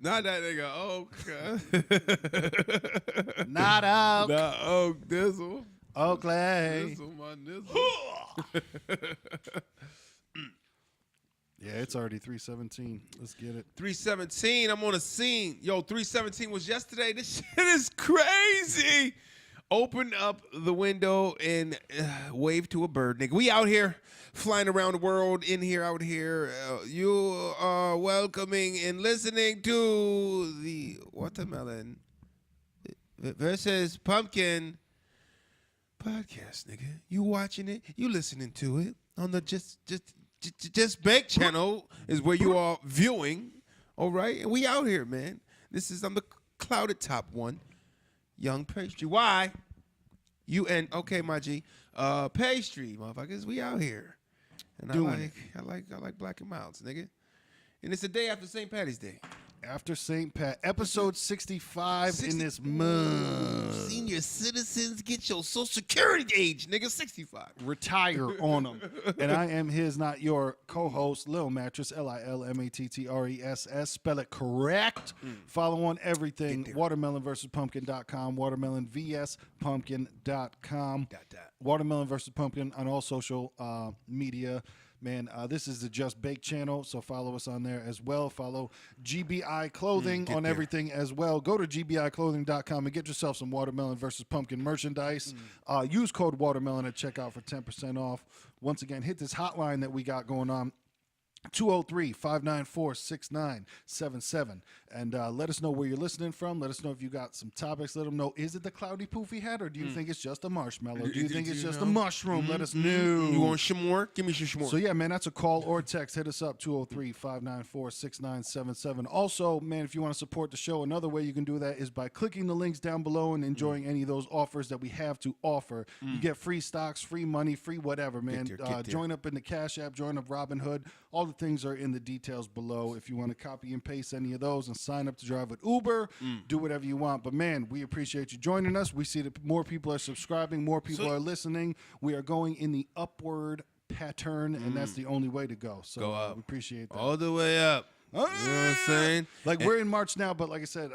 Not that nigga Oak. Not Oak. Not Oak. Dizzle. Oakley. Dizzle, my nizzle. Yeah, it's already 3:17. Let's get it. 317. I'm on a scene. Yo, 317 was yesterday. This shit is crazy. Open up the window and wave to a bird, nigga. We out here flying around the world, in here, out here. You are welcoming and listening to the watermelon versus pumpkin podcast, nigga. You watching it? You listening to it on the Just Bake channel is where you are viewing. All right, and we out here, man. This is on the clouded top one. Young pastry. Why? Okay, my G. Pastry, motherfuckers. We out here. And I like black and milds, nigga. And it's the day after St. Patty's Day. After St. Pat, episode 65 in this month. Senior citizens, get your Social Security age, nigga. 65. Retire on them. And I am his, not your co-host, Lil Mattress, LILMATTRESS. Spell it correct. Follow on everything. Watermelonversuspumpkin.com. Watermelonvspumpkin.com. Watermelon versus Pumpkin on all social media. Man, this is the Just Bake channel, so follow us on there as well. Follow GBI Clothing on everything as well. Go to gbiclothing.com and get yourself some Watermelon versus Pumpkin merchandise. Use code Watermelon at checkout for 10% off. Once again, hit this hotline that we got going on. 203-594-6977. And let us know where you're listening from. Let us know if you got some topics. Let them know, is it the cloudy poofy hat, or do you think it's just a marshmallow? Do you think it's just a mushroom? Let us know. You want some more? Give me some more. So, yeah, man, that's a call or text. Hit us up, 203-594-6977. Also, man, if you want to support the show, another way you can do that is by clicking the links down below and enjoying any of those offers that we have to offer. You get free stocks, free money, free whatever, man. Get there. Join up in the Cash App, join up Robinhood. All the things are in the details below. If you want to copy and paste any of those and sign up to drive with Uber, do whatever you want. But, man, we appreciate you joining us. We see that more people are subscribing, more people are listening. We are going in the upward pattern, and that's the only way to go. So Go up. we appreciate that. All the way up. You know what I'm saying? Like, we're in March now, but like I said,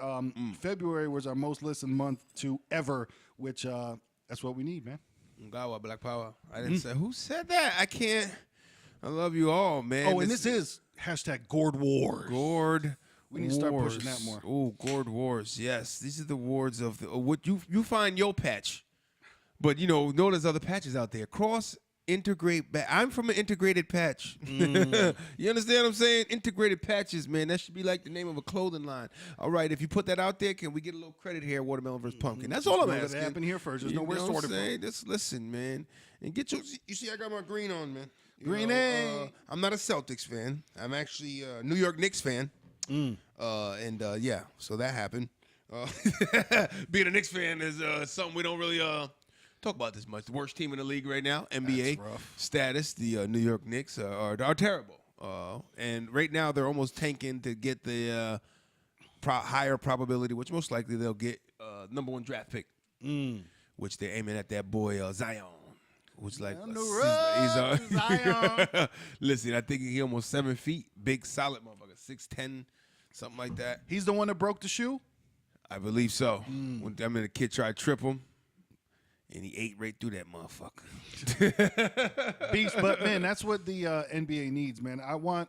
February was our most listened month to ever, which that's what we need, man. God, Black Power. I didn't say. Who said that? I can't. I love you all, man. Oh, and this is hashtag Gourd Wars. Gourd. We need to start pushing that more. Oh, Gourd Wars. Yes, these are the wards of the what you find your patch, but know there's other patches out there. Integrate. I'm from an integrated patch. You understand what I'm saying? Integrated patches, man. That should be like the name of a clothing line. All right, if you put that out there, can we get a little credit here? Watermelon versus Pumpkin. That's all I'm asking. That happened here first. There's nowhere to sorted from. Just listen, man, and get your. You see, I got my green on, man. Green A. I'm not a Celtics fan. I'm actually a New York Knicks fan. Yeah, so that happened. Being a Knicks fan is something we don't really talk about this much. The worst team in the league right now, NBA status. The New York Knicks are terrible. And right now they're almost tanking to get the higher probability, which most likely they'll get number 1 draft pick, which they're aiming at that boy Zion. Which like Zion. Listen, I think he almost 7 feet, big solid motherfucker, 6'10", something like that. He's the one that broke the shoe? I believe so. When the kid tried to trip him, and he ate right through that motherfucker. Beast, but man, that's what the NBA needs, man. I want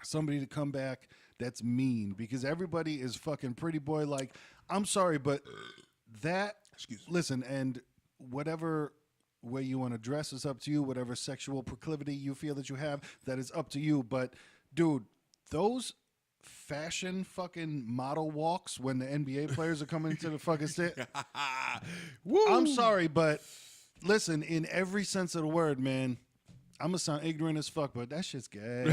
somebody to come back that's mean, because everybody is fucking pretty boy. Like, I'm sorry, but that. Excuse me. Listen, and whatever way you want to dress is up to you. Whatever sexual proclivity you feel that you have, that is up to you. But, dude, those fashion fucking model walks when the NBA players are coming into the fucking set. I'm sorry, but listen, in every sense of the word, man, I'm going to sound ignorant as fuck, but that shit's gay.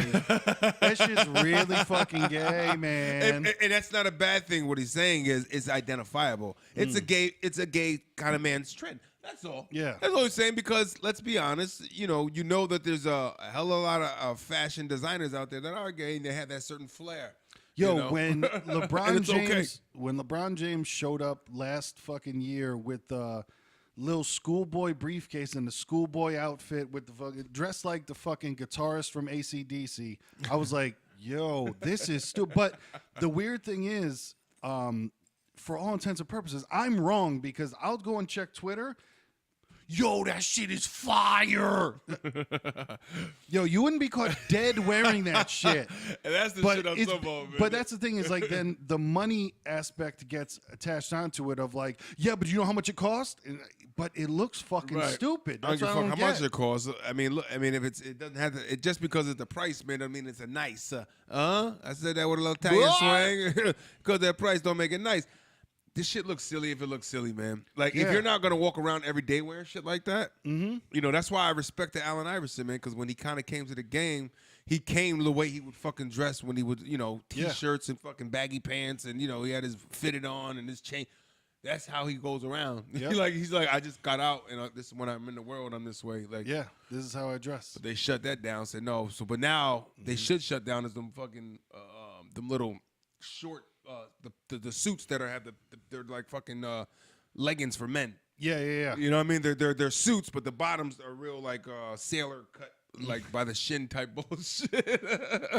That shit's really fucking gay, man. And that's not a bad thing. What he's saying is it's identifiable. It's a gay kind of man's trend. That's all. Yeah. That's all he's saying, because let's be honest, you know that there's a hell of a lot of fashion designers out there that are gay and they have that certain flair. Yo, when LeBron James showed up last fucking year with the little schoolboy briefcase and the schoolboy outfit with the fucking dressed like the fucking guitarist from AC/DC, I was like, Yo, this is stupid. But the weird thing is, for all intents and purposes, I'm wrong because I'll go and check Twitter. Yo, that shit is fire. Yo, you wouldn't be caught dead wearing that shit. And that's the shit I'm talking about, man. But that's the thing is like then the money aspect gets attached onto it of like, yeah, but you know how much it costs? But it looks fucking stupid. That's what I don't how get. much it costs. I mean, look. I mean, if it doesn't have to. It just because it's the price, man. I mean, it's a nice. I said that with a little Italian swing. Because that price don't make it nice. This shit looks silly if it looks silly, man. Like, if you're not going to walk around every day wearing shit like that, you know, that's why I respected Allen Iverson, man, because when he kind of came to the game, he came the way he would fucking dress when he would, you know, T-shirts and fucking baggy pants and, you know, he had his fitted on and his chain. That's how he goes around. Yep. He's like, I just got out, and this when I'm in the world, I'm this way. Like, yeah, this is how I dress. But they shut that down, said no. So, but now they should shut down as them fucking, them little short, the suits that they're like fucking leggings for men. Yeah. You know what I mean? They're suits, but the bottoms are real like sailor cut, like by the shin type bullshit.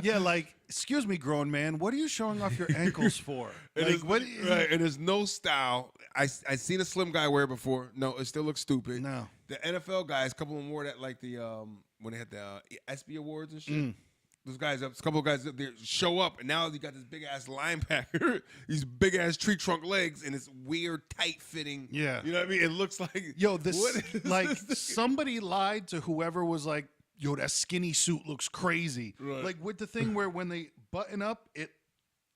Yeah, like, excuse me, grown man, what are you showing off your ankles for? Like, what? Right, and there's no style. I seen a slim guy wear it before. No, it still looks stupid. No. The NFL guys, a couple of them wore that like the when they had the ESPY awards and shit. Those guys a couple of guys up there show up, and now you got this big ass linebacker, these big ass tree trunk legs, and it's weird tight fitting. Yeah, you know what I mean. It looks like like somebody lied to whoever was like, yo, that skinny suit looks crazy. Right. Like with the thing where when they button up,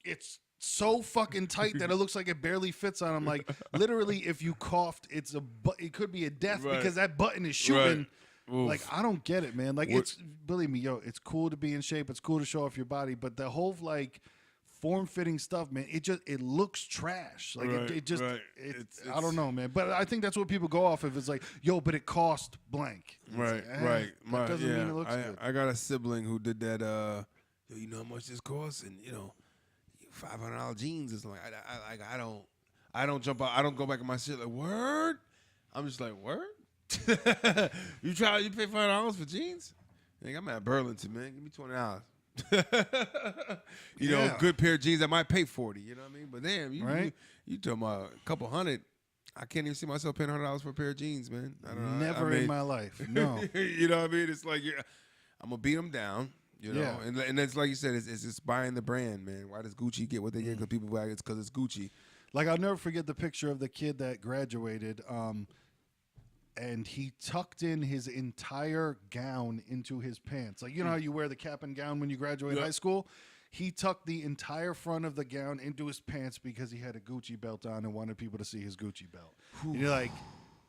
it's so fucking tight that it looks like it barely fits on them. Like literally, if you coughed, it could be a death because that button is shooting. Right. Like, I don't get it, man. Like, believe me, yo, it's cool to be in shape. It's cool to show off your body. But the whole, like, form-fitting stuff, man, it looks trash. Like, I don't know, man. But I think that's what people go off of. It's like, yo, but it cost blank. Right. That doesn't mean it looks good. I got a sibling who did that, yo, you know how much this costs? And, you know, $500 jeans is like, I don't jump out. I don't go back in my shit like, word? I'm just like, word? You pay $5 for jeans? Like, I'm at Burlington, man. Give me $20. You know, a good pair of jeans I might pay $40. You know what I mean? But damn, you talking about a couple hundred. I can't even see myself paying $100 for a pair of jeans, man. I don't know. Never in my life. No. You know what I mean? It's like I'm gonna beat them down. You know, and it's like you said, it's just buying the brand, man. Why does Gucci get what they get? Because people buy it because it's Gucci. Like, I'll never forget the picture of the kid that graduated. And he tucked in his entire gown into his pants. Like, you know how you wear the cap and gown when you graduate high school? He tucked the entire front of the gown into his pants because he had a Gucci belt on and wanted people to see his Gucci belt. And you're like,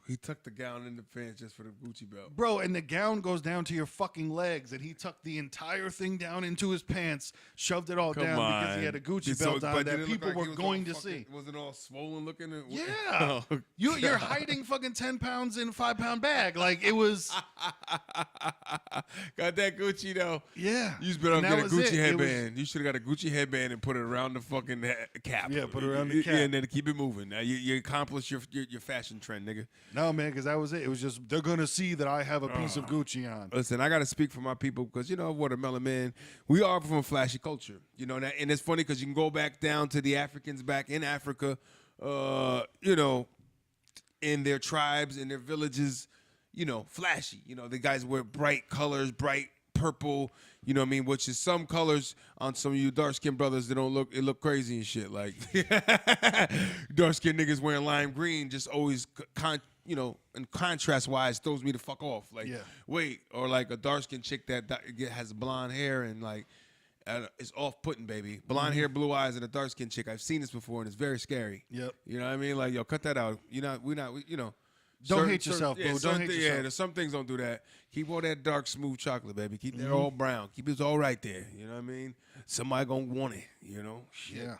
he tucked the gown in the pants just for the Gucci belt. Bro, and the gown goes down to your fucking legs, and he tucked the entire thing down into his pants, shoved it all down because he had a Gucci belt on that people were going to see. Was it all swollen looking? Yeah. You're hiding fucking 10 pounds in a 5-pound bag. Like, it was. Got that Gucci, though. Yeah. You just better get a Gucci headband. You should have got a Gucci headband and put it around the fucking cap. Yeah, put it around the cap. Yeah, and then keep it moving. Now, you accomplished your fashion trend, nigga. No, man, because that was it. It was just, they're going to see that I have a piece of Gucci on. Listen, I got to speak for my people because, you know, Watermelon Man, we are from a flashy culture. You know, and it's funny because you can go back down to the Africans back in Africa, you know, in their tribes, in their villages, you know, flashy. You know, the guys wear bright colors, bright purple, you know what I mean, which is some colors on some of you dark-skinned brothers that look crazy and shit. Like, dark-skinned niggas wearing lime green just always, you know, and contrast-wise throws me the fuck off. Like, wait, or like a dark-skinned chick that has blonde hair and like, it's off-putting, baby. Blonde hair, blue eyes, and a dark-skinned chick. I've seen this before, and it's very scary. Yep. You know what I mean? Like, yo, cut that out. You know. Don't hate yourself, boo. Don't hate yourself. Yeah, there's some things don't do that. Keep all that dark, smooth chocolate, baby. Keep that all brown. Keep it all right there. You know what I mean? Somebody gonna want it. You know? Shit. Yeah.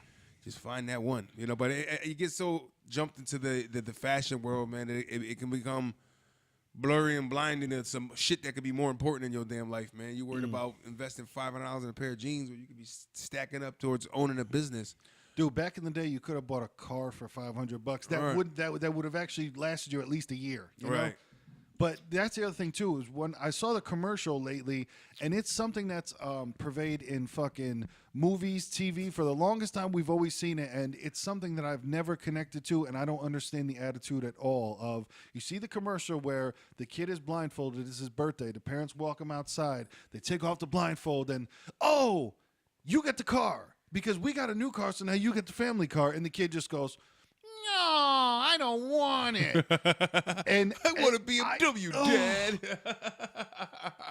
Just find that one. You know, but you get so jumped into the fashion world, man, that it can become blurry and blinding to some shit that could be more important in your damn life, man. You worried about investing $500 in a pair of jeans where you could be stacking up towards owning a business. Dude, back in the day, you could have bought a car for $500. That would have actually lasted you at least a year. You know? But that's the other thing too, is when I saw the commercial lately, and it's something that's pervaded in fucking movies, TV. For the longest time, we've always seen it, and it's something that I've never connected to, and I don't understand the attitude at all. Of you see the commercial where the kid is blindfolded, it's his birthday, the parents walk him outside, they take off the blindfold, and oh, you get the car because we got a new car, so now you get the family car, and the kid just goes, no, I don't want it. And I want a BMW, Dad.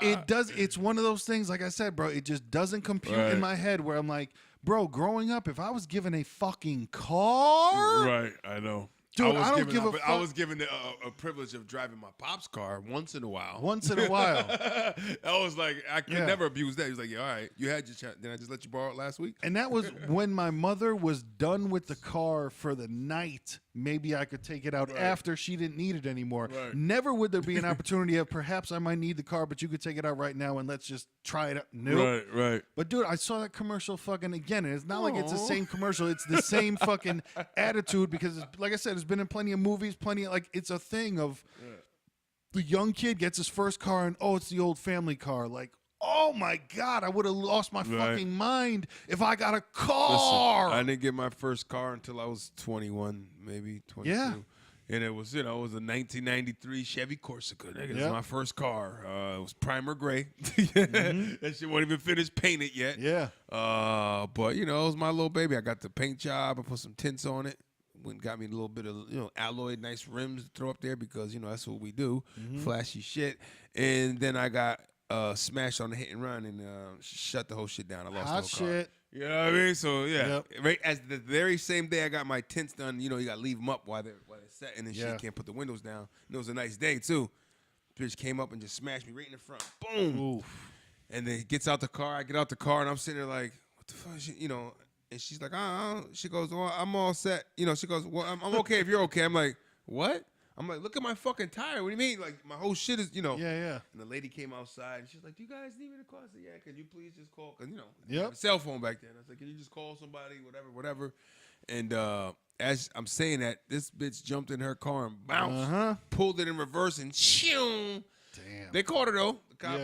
It does. It's one of those things, like I said, bro, it just doesn't compute in my head where I'm like, bro, growing up, if I was given a fucking car. Right, I know. Dude, I don't give a fuck. I was given a privilege of driving my pop's car once in a while. Once in a while. I was like, I could never abuse that. He was like, yeah, all right, you had your chance. Then I just let you borrow it last week. And that was when my mother was done with the car for the night. Maybe I could take it out after she didn't need it anymore. Right. Never would there be an opportunity of perhaps I might need the car, but you could take it out right now and let's just try it out. Nope. Right. But dude, I saw that commercial fucking again, and it's not like it's the same commercial. It's the same fucking attitude because, like I said, it's been in plenty of movies, it's a thing of the young kid gets his first car and it's the old family car. Like, oh my God, I would have lost my fucking mind if I got a car. Listen, I didn't get my first car until I was 21, maybe 22. Yeah. And it was, it was a 1993 Chevy Corsica. Nigga, it was my first car. It was primer gray. That shit wasn't even finished painted yet. Yeah. But, it was my little baby. I got the paint job. I put some tints on it. Went and got me a little bit of, alloy, nice rims to throw up there because, that's what we do. Flashy shit. And then I got smashed on the hit and run and shut the whole shit down. I lost Hot the whole car. shit. You know what I mean? So, yeah. Right as the very same day I got my tints done, you got to leave them up while they're setting and shit. Can't put the windows down. And it was a nice day, too. Bitch came up and just smashed me right in the front. Boom. Oof. And then gets out the car. I get out the car, and I'm sitting there like, what the fuck? And she's like, she goes, well, I'm all set. She goes, well, I'm okay if you're okay. I'm like, what? I'm like, look at my fucking tire. What do you mean? Like, my whole shit is, Yeah. And the lady came outside, and she's like, do you guys need me to call? I said, yeah, can you please just call? Because, I had a cell phone back then. I said, can you just call somebody, whatever. And as I'm saying that, this bitch jumped in her car and bounced, pulled it in reverse, and shoo. Damn. They caught her, though. The cop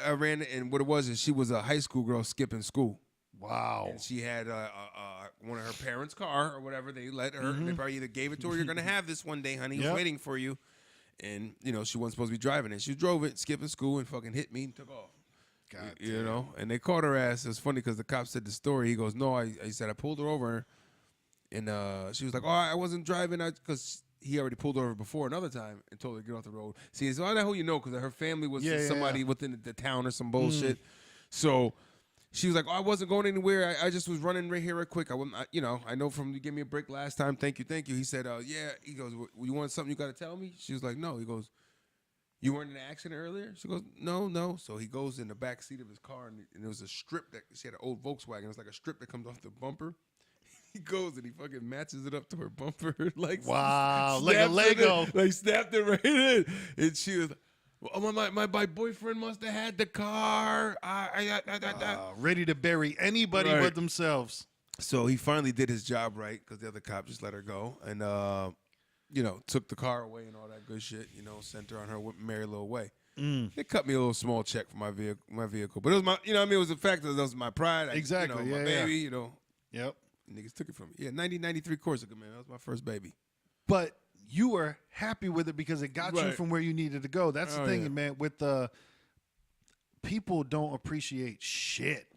I ran it, and what it was is she was a high school girl skipping school. Wow. And she had one of her parents' car or whatever. They let her. They probably either gave it to her. You're going to have this one day, honey. He's waiting for you. And, she wasn't supposed to be driving it. She drove it, skipping school, and fucking hit me and took off. God And they caught her ass. It was funny because the cop said the story. He goes, no, I said I pulled her over. And she was like, oh, I wasn't driving. Because he already pulled her over before another time and told her to get off the road. See, so I know who because her family was somebody within the town or some bullshit. So she was like, oh, I wasn't going anywhere. I just was running right here real quick. I know from you gave me a break last time. Thank you. He said, yeah. He goes, you want something you got to tell me? She was like, no. He goes, you weren't in an accident earlier? She goes, no. So he goes in the back seat of his car, and there was a strip that she had an old Volkswagen. It's like a strip that comes off the bumper. He goes and he fucking matches it up to her bumper. Like, wow, like a Lego. Like, snapped it right in. And she was like, oh, my boyfriend must have had the car. Ready to bury anybody but themselves. So he finally did his job right because the other cop just let her go and, took the car away and all that good shit. Sent her on her merry little way. They cut me a little small check for my vehicle, but it was my, it was the fact that it was my pride. Exactly. My baby. Yep. Niggas took it from me. Yeah, 1993 Corsica, man. That was my first baby. But you were happy with it because it got you from where you needed to go. That's the thing, man. With the people don't appreciate shit,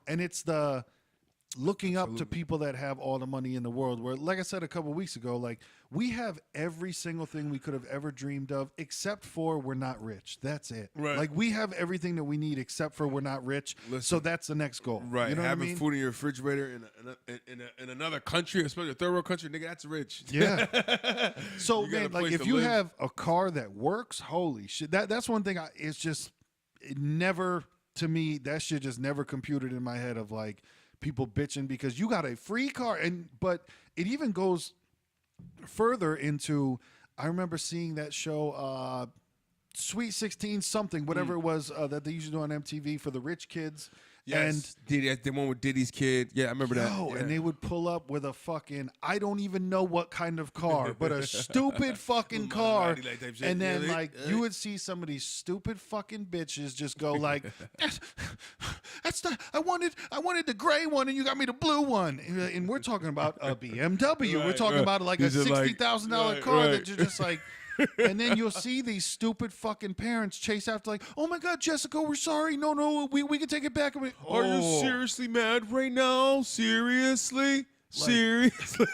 and it's the looking up to people that have all the money in the world. Where, like I said a couple of weeks ago, like we have every single thing we could have ever dreamed of, except for we're not rich. That's it. Right. Like we have everything that we need, except for we're not rich. Listen, so that's the next goal. Right. You know Having what I mean? food in your refrigerator in another country, especially a third world country, nigga, that's rich. Yeah. So man, like if you have a car that works, holy shit. That's one thing. It's just it never to me. That shit just never computed in my head of like people bitching because you got a free car, but it even goes further into. I remember seeing that show, Sweet 16 something, whatever it was that they used to do on MTV for the rich kids. Yes, Diddy, the one with Diddy's kid. Yeah, I remember that. Oh, Yeah. and they would pull up with a fucking, I don't even know what kind of car, but a stupid fucking car. Maserati, like, type shit. And then Yeah, like you would see some of these stupid fucking bitches just go like, that's the I wanted the gray one and you got me the blue one. And we're talking about a BMW. We're Right, talking right. about like These a are like- $60,000 right, car right. that you're just like. And then you'll see these stupid fucking parents chase after like, oh my God, Jessica, we're sorry. No, we can take it back. I'm like, Are you "Oh." seriously mad right now? Seriously? Seriously?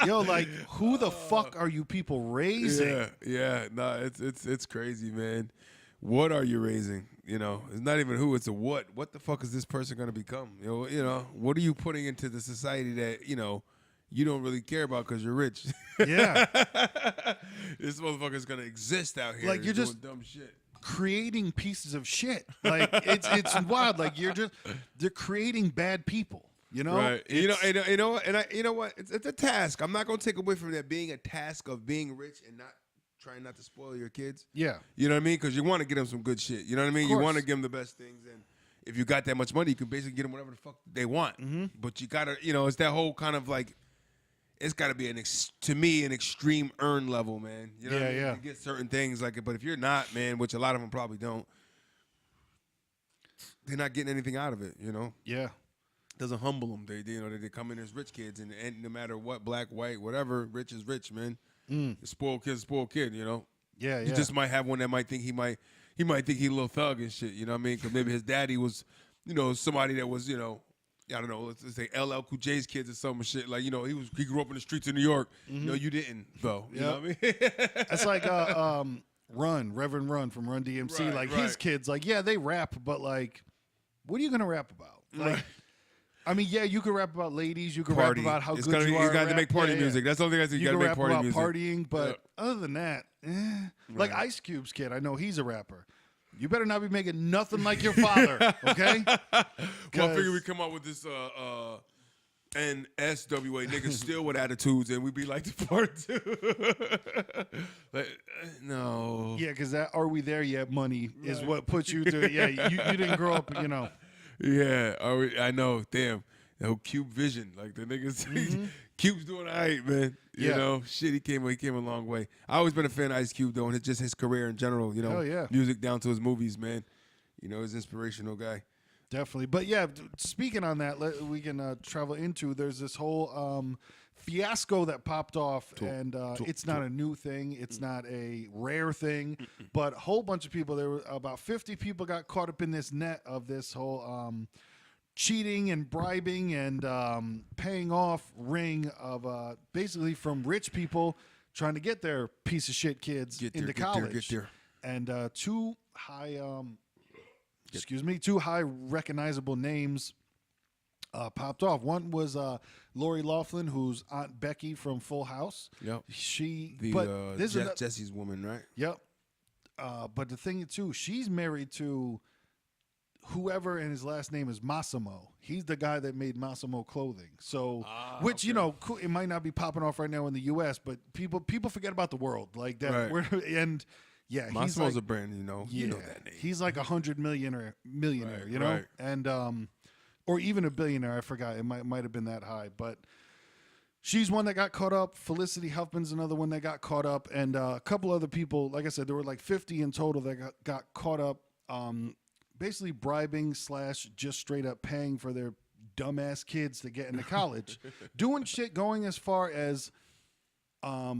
Yo, like, who the fuck are you people raising? Yeah. No, it's crazy, man. What are you raising? You know, it's not even who, it's a what. What the fuck is this person gonna become? You know, what are you putting into the society that, you don't really care about because you're rich? Yeah. This motherfucker's gonna exist out here. Like, you're doing just- dumb shit. Creating pieces of shit. Like, it's wild. Like, they're creating bad people. You know? Right. You know what? It's a task. I'm not gonna take away from that being a task of being rich and not trying not to spoil your kids. Yeah. You know what I mean? Because you want to get them some good shit. You know what I mean? You course. want to give them the best things, and if you got that much money, you can basically get them whatever the fuck they want. Mm-hmm. But you gotta, it's that whole kind of like, it's got to be an extreme earn level, man. You know what I mean? Yeah. To get certain things like it, but if you're not, man, which a lot of them probably don't, they're not getting anything out of it. Yeah. Doesn't humble them. They come in as rich kids, and no matter what, black, white, whatever, rich is rich, man. The spoiled kid's a spoiled kid. Yeah. You just might have one that might think he might think he a little thug and shit. You know what I mean? Because maybe his daddy was, somebody that was, I don't know, let's say LL Cool J's kids or some shit. Like, he grew up in the streets of New York. No, you didn't, though. You know what I mean? It's like Reverend Run from Run DMC. Right, like right. his kids, like, yeah, they rap, but like, what are you gonna rap about? Like, Right. I mean, yeah, you can rap about ladies. You can Party. rap about how It's good gonna you be- are. you got at to rap. make party Yeah, music. That's the only thing I think. You You got can to make rap party about music. partying, but Yeah. other than that, like Ice Cube's kid, I know he's a rapper. You better not be making nothing like your father, okay? Well, I figure 'Cause- we come up with this NSWA niggas still with attitudes, and we be like the part two. Like, no. Yeah, because that "Are We There Yet" money is what puts you through. Yeah, you didn't grow up, Yeah, I know. Damn. The whole Cube vision. Like the niggas Cube's doing all right, man. You Yeah. know, shit, he came a long way. I always been a fan of Ice Cube though, and just his career in general, Hell yeah. music down to his movies, man. He's an inspirational guy. Definitely. But yeah, speaking on that, we can travel into, there's this whole fiasco that popped off, and it's not a new thing. It's not a rare thing, but a whole bunch of people, there were about 50 people got caught up in this net of this whole cheating and bribing and paying off ring of basically from rich people trying to get their piece of shit kids into college. Get there. And two high recognizable names popped off. One was Lori Loughlin, who's Aunt Becky from Full House. Yep. Jesse's woman, right? Yep. But the thing too, she's married to whoever, and his last name is Massimo. He's the guy that made Massimo clothing. So, which it might not be popping off right now in the U.S., but people forget about the world like that. Right. And yeah, Massimo's he's a brand, you know that name. He's like $100 millionaire, Right, you know, right. and or even a billionaire. I forgot. It might have been that high, but she's one that got caught up. Felicity Huffman's another one that got caught up, and a couple other people. Like I said, there were like 50 in total that got caught up. Basically bribing / just straight up paying for their dumbass kids to get into college, doing shit going as far as, all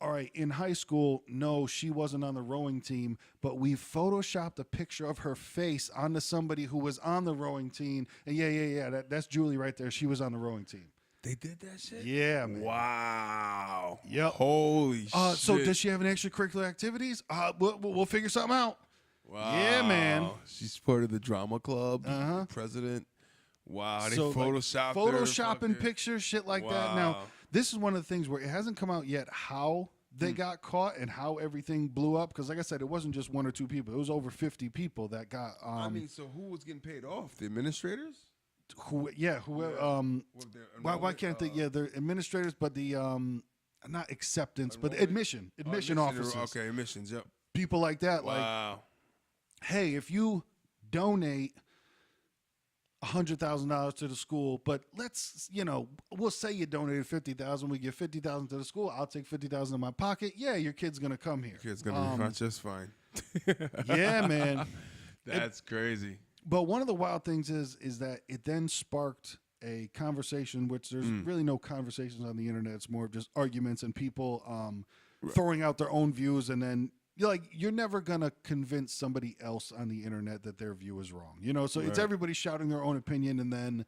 right, in high school, no, she wasn't on the rowing team, but we photoshopped a picture of her face onto somebody who was on the rowing team. And yeah, that's Julie right there. She was on the rowing team. They did that shit? Yeah, man. Wow. Yep. Holy shit. So does she have any extracurricular activities? We'll figure something out. Wow. Yeah, man. She's part of the drama club, president. Wow, they photoshopped her. Photoshopping pictures, shit like that. Now, Wow. this is one of the things where it hasn't come out yet how they got caught and how everything blew up. Because like I said, it wasn't just one or two people. It was over 50 people that got... so who was getting paid off? The administrators? Why can't they... Yeah, they're administrators, but the... not acceptance, but admission officers. Okay, admissions, yep. People like that, like... Wow. Hey, if you donate $100,000 to the school, but let's, we'll say you donated 50,000. We give 50,000 to the school. I'll take 50,000 in my pocket. Yeah, your kid's gonna come here. Your kid's gonna be fine, just fine. Yeah, man. That's crazy. But one of the wild things is that it then sparked a conversation, which there's really no conversations on the internet. It's more of just arguments and people throwing out their own views, and then you're never gonna convince somebody else on the internet that their view is wrong. So it's everybody shouting their own opinion, and then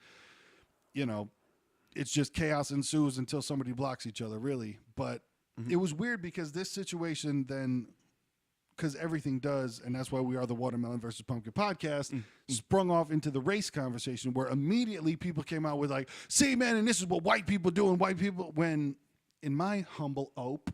it's just chaos ensues until somebody blocks each other, really. But it was weird because this situation then, because everything does, and that's why we are the Watermelon versus Pumpkin podcast, sprung off into the race conversation, where immediately people came out with like, see, man, and this is what white people do, and white people, when in my humble ope,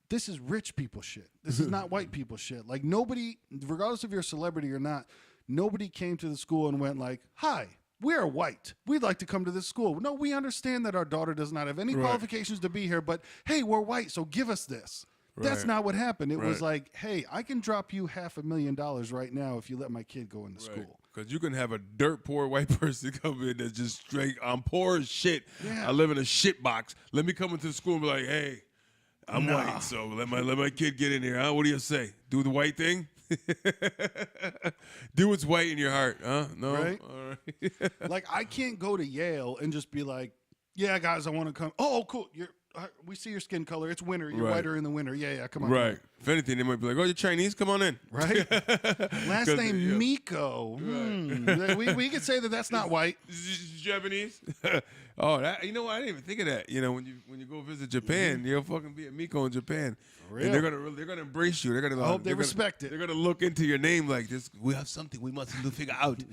this is rich people shit. This is not white people shit. Like, nobody, regardless if you're a celebrity or not, nobody came to the school and went like, hi, we are white. We'd like to come to this school. No, we understand that our daughter does not have any qualifications to be here, but hey, we're white, so give us this. That's not what happened. It was like, hey, I can drop you $500,000 right now if you let my kid go into school. Because you can have a dirt poor white person come in that's just straight, I'm poor as shit. Yeah. I live in a shit box. Let me come into the school and be like, hey, I'm white, so let my kid get in here. Huh? What do you say? Do the white thing? Do what's white in your heart, huh? No? Right? All right. Like, I can't go to Yale and just be like, yeah, guys, I want to come. Oh, cool. We see your skin color. It's winter. You're whiter in the winter. Yeah, come on. Right. If anything, they might be like, oh, you're Chinese? Come on in. Right? Last name, Miko. We could say that that's not white. Japanese? Oh, you know what? I didn't even think of that. When you go visit Japan, you'll fucking be a Miko in Japan. For real? And they're gonna embrace you. I hope they respect it. They're gonna look into your name like this. We have something we must figure out.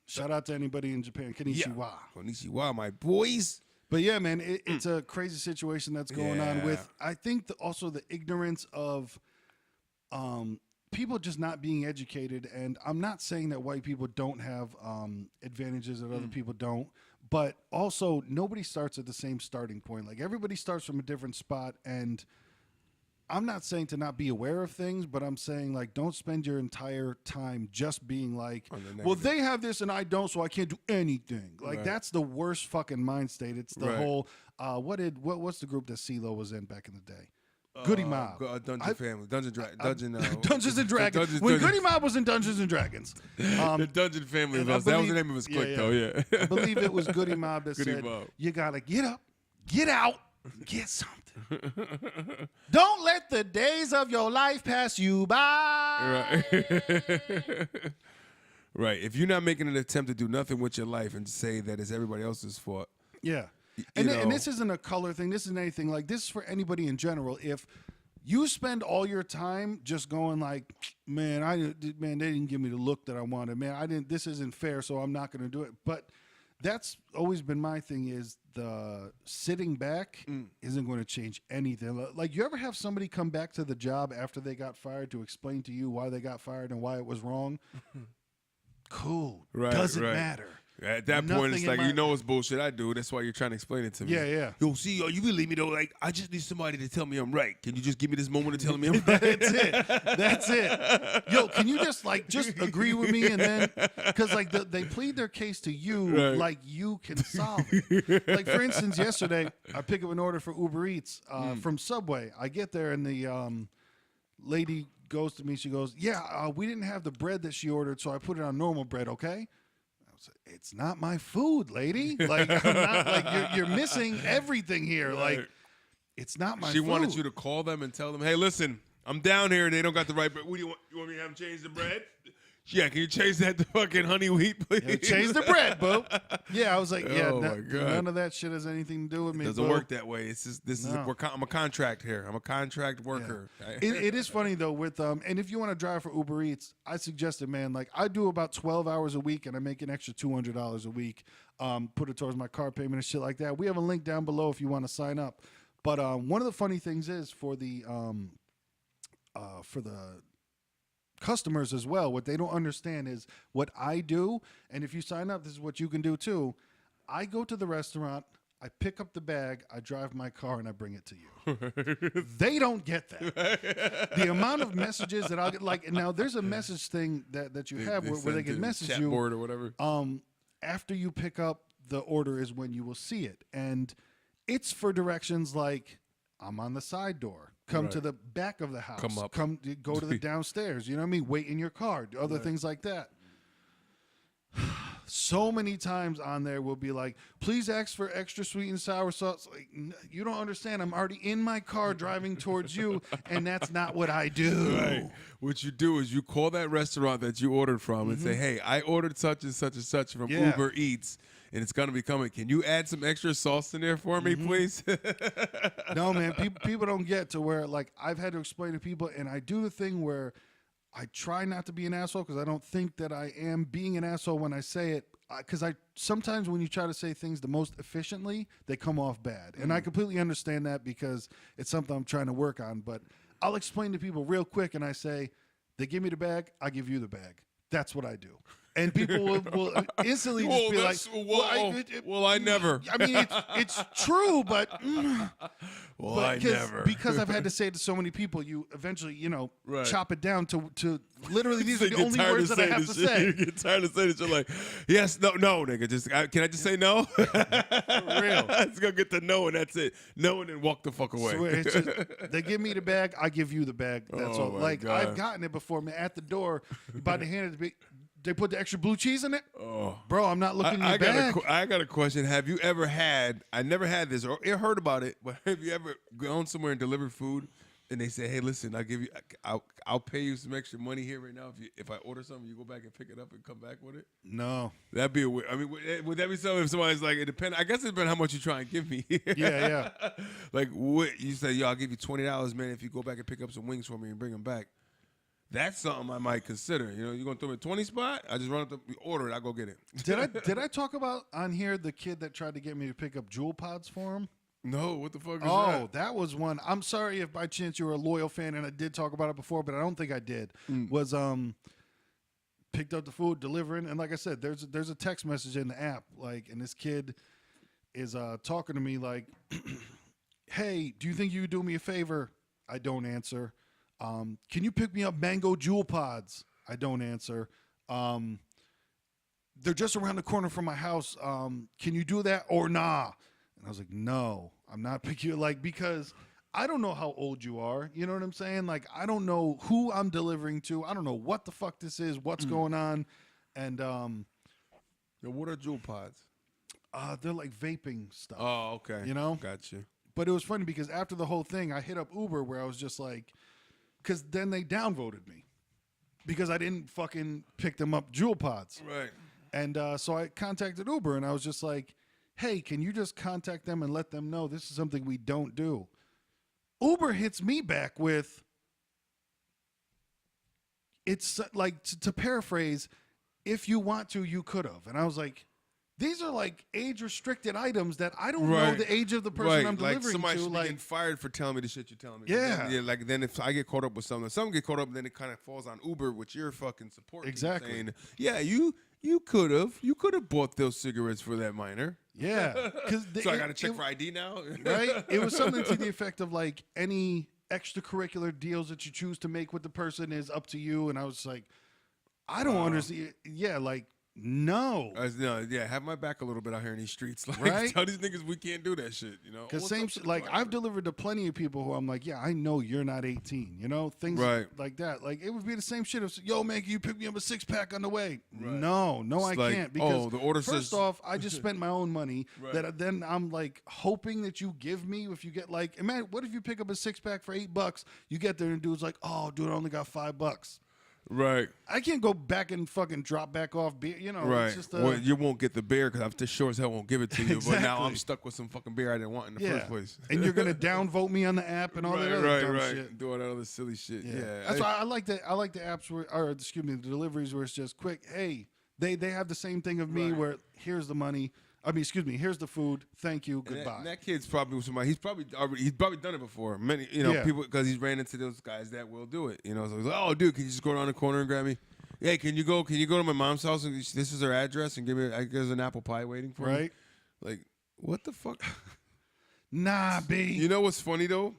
Shout out to anybody in Japan. Konnichiwa. Konnichiwa, my boys. But yeah, man, it's a crazy situation that's going on with, I think, also the ignorance of people just not being educated. And I'm not saying that white people don't have advantages that other people don't, but also nobody starts at the same starting point. Like, everybody starts from a different spot, and I'm not saying to not be aware of things, but I'm saying, like, don't spend your entire time just being like, well, they have this and I don't, so I can't do anything. Like, that's the worst fucking mind state. It's the whole, what's the group that CeeLo was in back in the day? Goody Mob. Dungeon Family. Dungeons and Dragons. When Goody Mob was in Dungeons and Dragons. The Dungeon Family. That was the name of his clique, though, yeah. I believe it was Goody Mob that said, you got to get up, get out, get something. Don't let the days of your life pass you by. Right. If you're not making an attempt to do nothing with your life and say that it's everybody else's fault. Yeah. And this isn't a color thing. This isn't anything. Like, this is for anybody in general. If you spend all your time just going like, man, they didn't give me the look that I wanted. Man, this isn't fair, so I'm not going to do it. But that's always been my thing, is the sitting back isn't going to change anything. Like, you ever have somebody come back to the job after they got fired to explain to you why they got fired and why it was wrong? Cool. Doesn't matter. At that point, it's like, you know it's bullshit I do. That's why you're trying to explain it to me. Yeah. Yo, see, you believe me, though? Like, I just need somebody to tell me I'm right. Can you just give me this moment of telling me I'm right? That's it. Yo, can you just agree with me? And then, because, like, they plead their case to you like you can solve it. Like, for instance, yesterday, I pick up an order for Uber Eats from Subway. I get there, and the lady goes to me. She goes, we didn't have the bread that she ordered, so I put it on normal bread, okay? It's not my food, lady. Like, I'm not, like, you're missing everything here. Like, it's not my food. She wanted you to call them and tell them, hey, listen, I'm down here and they don't got the right bread. What do you want? You want me to have them change the bread? Yeah, can you change that to fucking honey wheat, please? Yeah, change the bread, boo. Yeah, I was like, my God. None of that shit has anything to do with me. It doesn't work that way. It's just, I'm a contract here. I'm a contract worker. Yeah. It is funny, though, with, and if you want to drive for Uber Eats, I suggest it, man. Like, I do about 12 hours a week, and I make an extra $200 a week. Put it towards my car payment and shit like that. We have a link down below if you want to sign up. But one of the funny things is for the customers as well, what they don't understand is what I do, and if you sign up, this is what you can do too. I go to the restaurant, I pick up the bag, I drive my car, and I bring it to you. They don't get that. The amount of messages that I'll get, like, now there's a message thing that you have where they can message you. Board or whatever. After you pick up the order is when you will see it. And it's for directions like, I'm on the side door. Come to the back of the house. Come up. Go to the downstairs. You know what I mean? Wait in your car. Other things like that. So many times on there will be like, please ask for extra sweet and sour sauce. Like, you don't understand. I'm already in my car driving towards you, and that's not what I do. Right. What you do is you call that restaurant that you ordered from and say, hey, I ordered such and such and such from Uber Eats, and it's going to be coming. Can you add some extra sauce in there for me, please? No, man. People don't get to where, like, I've had to explain to people, and I do the thing where I try not to be an asshole because I don't think that I am being an asshole when I say it. Because sometimes when you try to say things the most efficiently, they come off bad. And I completely understand that because it's something I'm trying to work on. But I'll explain to people real quick, and I say, they give me the bag, I give you the bag. That's what I do. And people will instantly just be like, I never. I mean, it's true, but I never. Because I've had to say it to so many people, you eventually, chop it down to literally these are the only words that I have to say. You get tired of saying it. You're like, yes, no, nigga. Can I just say no? For real. It's gonna get the no, and that's it. No, and then walk the fuck away. It's just, they give me the bag, I give you the bag. That's all. Like, God. I've gotten it before, man. At the door, about to hand it to me. They put the extra blue cheese in it? Oh. Bro, I'm not looking at your bag. I got a question. Have you ever had, I never had this or heard about it, but have you ever gone somewhere and delivered food and they say, hey, listen, I'll pay you some extra money here right now. If I order something, you go back and pick it up and come back with it? No. That'd be weird. I mean, would that be something if somebody's like, it depends. I guess it depends how much you try and give me. Yeah. Like, what you say, yo, I'll give you $20, man, if you go back and pick up some wings for me and bring them back. That's something I might consider. You know, you're gonna throw me a 20 spot? I just run up the order it. I go get it. Did I talk about on here the kid that tried to get me to pick up Jewel Pods for him? No, what the fuck is that? Oh, that was one. I'm sorry if by chance you were a loyal fan and I did talk about it before, but I don't think I did. Was picked up the food, delivering, and like I said, there's a text message in the app, like, and this kid is talking to me like, hey, do you think you could do me a favor? I don't answer. Can you pick me up mango Jewel Pods? I don't answer. They're just around the corner from my house. Can you do that or nah? And I was like, no, I'm not picking you. Like, because I don't know how old you are. You know what I'm saying? Like, I don't know who I'm delivering to. I don't know what the fuck this is, what's going on. And what are Jewel Pods? They're like vaping stuff. Oh, okay. You know? Got you. But it was funny because after the whole thing, I hit up Uber where I was just like, because then they downvoted me because I didn't fucking pick them up Jewel Pods. Right. And so I contacted Uber and I was just like, hey, can you just contact them and let them know this is something we don't do? Uber hits me back with, it's like, to paraphrase, if you want to, you could have. And I was like, these are like age-restricted items that I don't know the age of the person I'm delivering like somebody to. should be getting fired for telling me the shit you're telling me. Yeah. Like then if I get caught up with something, some get caught up, then it kind of falls on Uber, which you're fucking supporting. Exactly. Saying, yeah, you could have bought those cigarettes for that minor. Yeah. So I got to check for ID now? Right? It was something to the effect of like, any extracurricular deals that you choose to make with the person is up to you. And I was like, I don't understand. Yeah, like, no. Yeah, have my back a little bit out here in these streets. Like, right? Tell these niggas we can't do that shit, you know? Because same shit, like, I've delivered to plenty of people who I'm like, yeah, I know you're not 18, you know? Things like that. Like, it would be the same shit if, yo, man, can you pick me up a 6-pack on the way? Right. No, I can't. Because the order first off, I just spent my own money that then I'm, like, hoping that you give me if you get, like, imagine, what if you pick up a 6-pack for $8? You get there and dude's like, oh, dude, I only got $5. Right. I can't go back and fucking drop back off beer. You know, right. It's just well, you won't get the beer because I'm just sure as hell won't give it to you. Exactly. But now I'm stuck with some fucking beer I didn't want in the first place. And you're gonna downvote me on the app and all that other dumb shit. Do all that other silly shit. Yeah. That's why I like the apps the deliveries where it's just quick. Hey, they have the same thing of me where here's the money. I mean, excuse me. Here's the food. Thank you. Goodbye. And that kid's probably with somebody. He's probably done it before. Many, people because he's ran into those guys that will do it. You know, so he's like, oh, dude, can you just go around the corner and grab me? Hey, can you go to my mom's house and this is her address and give me? There's an apple pie waiting for me. Right. Like, what the fuck? Nah, B. You know what's funny though?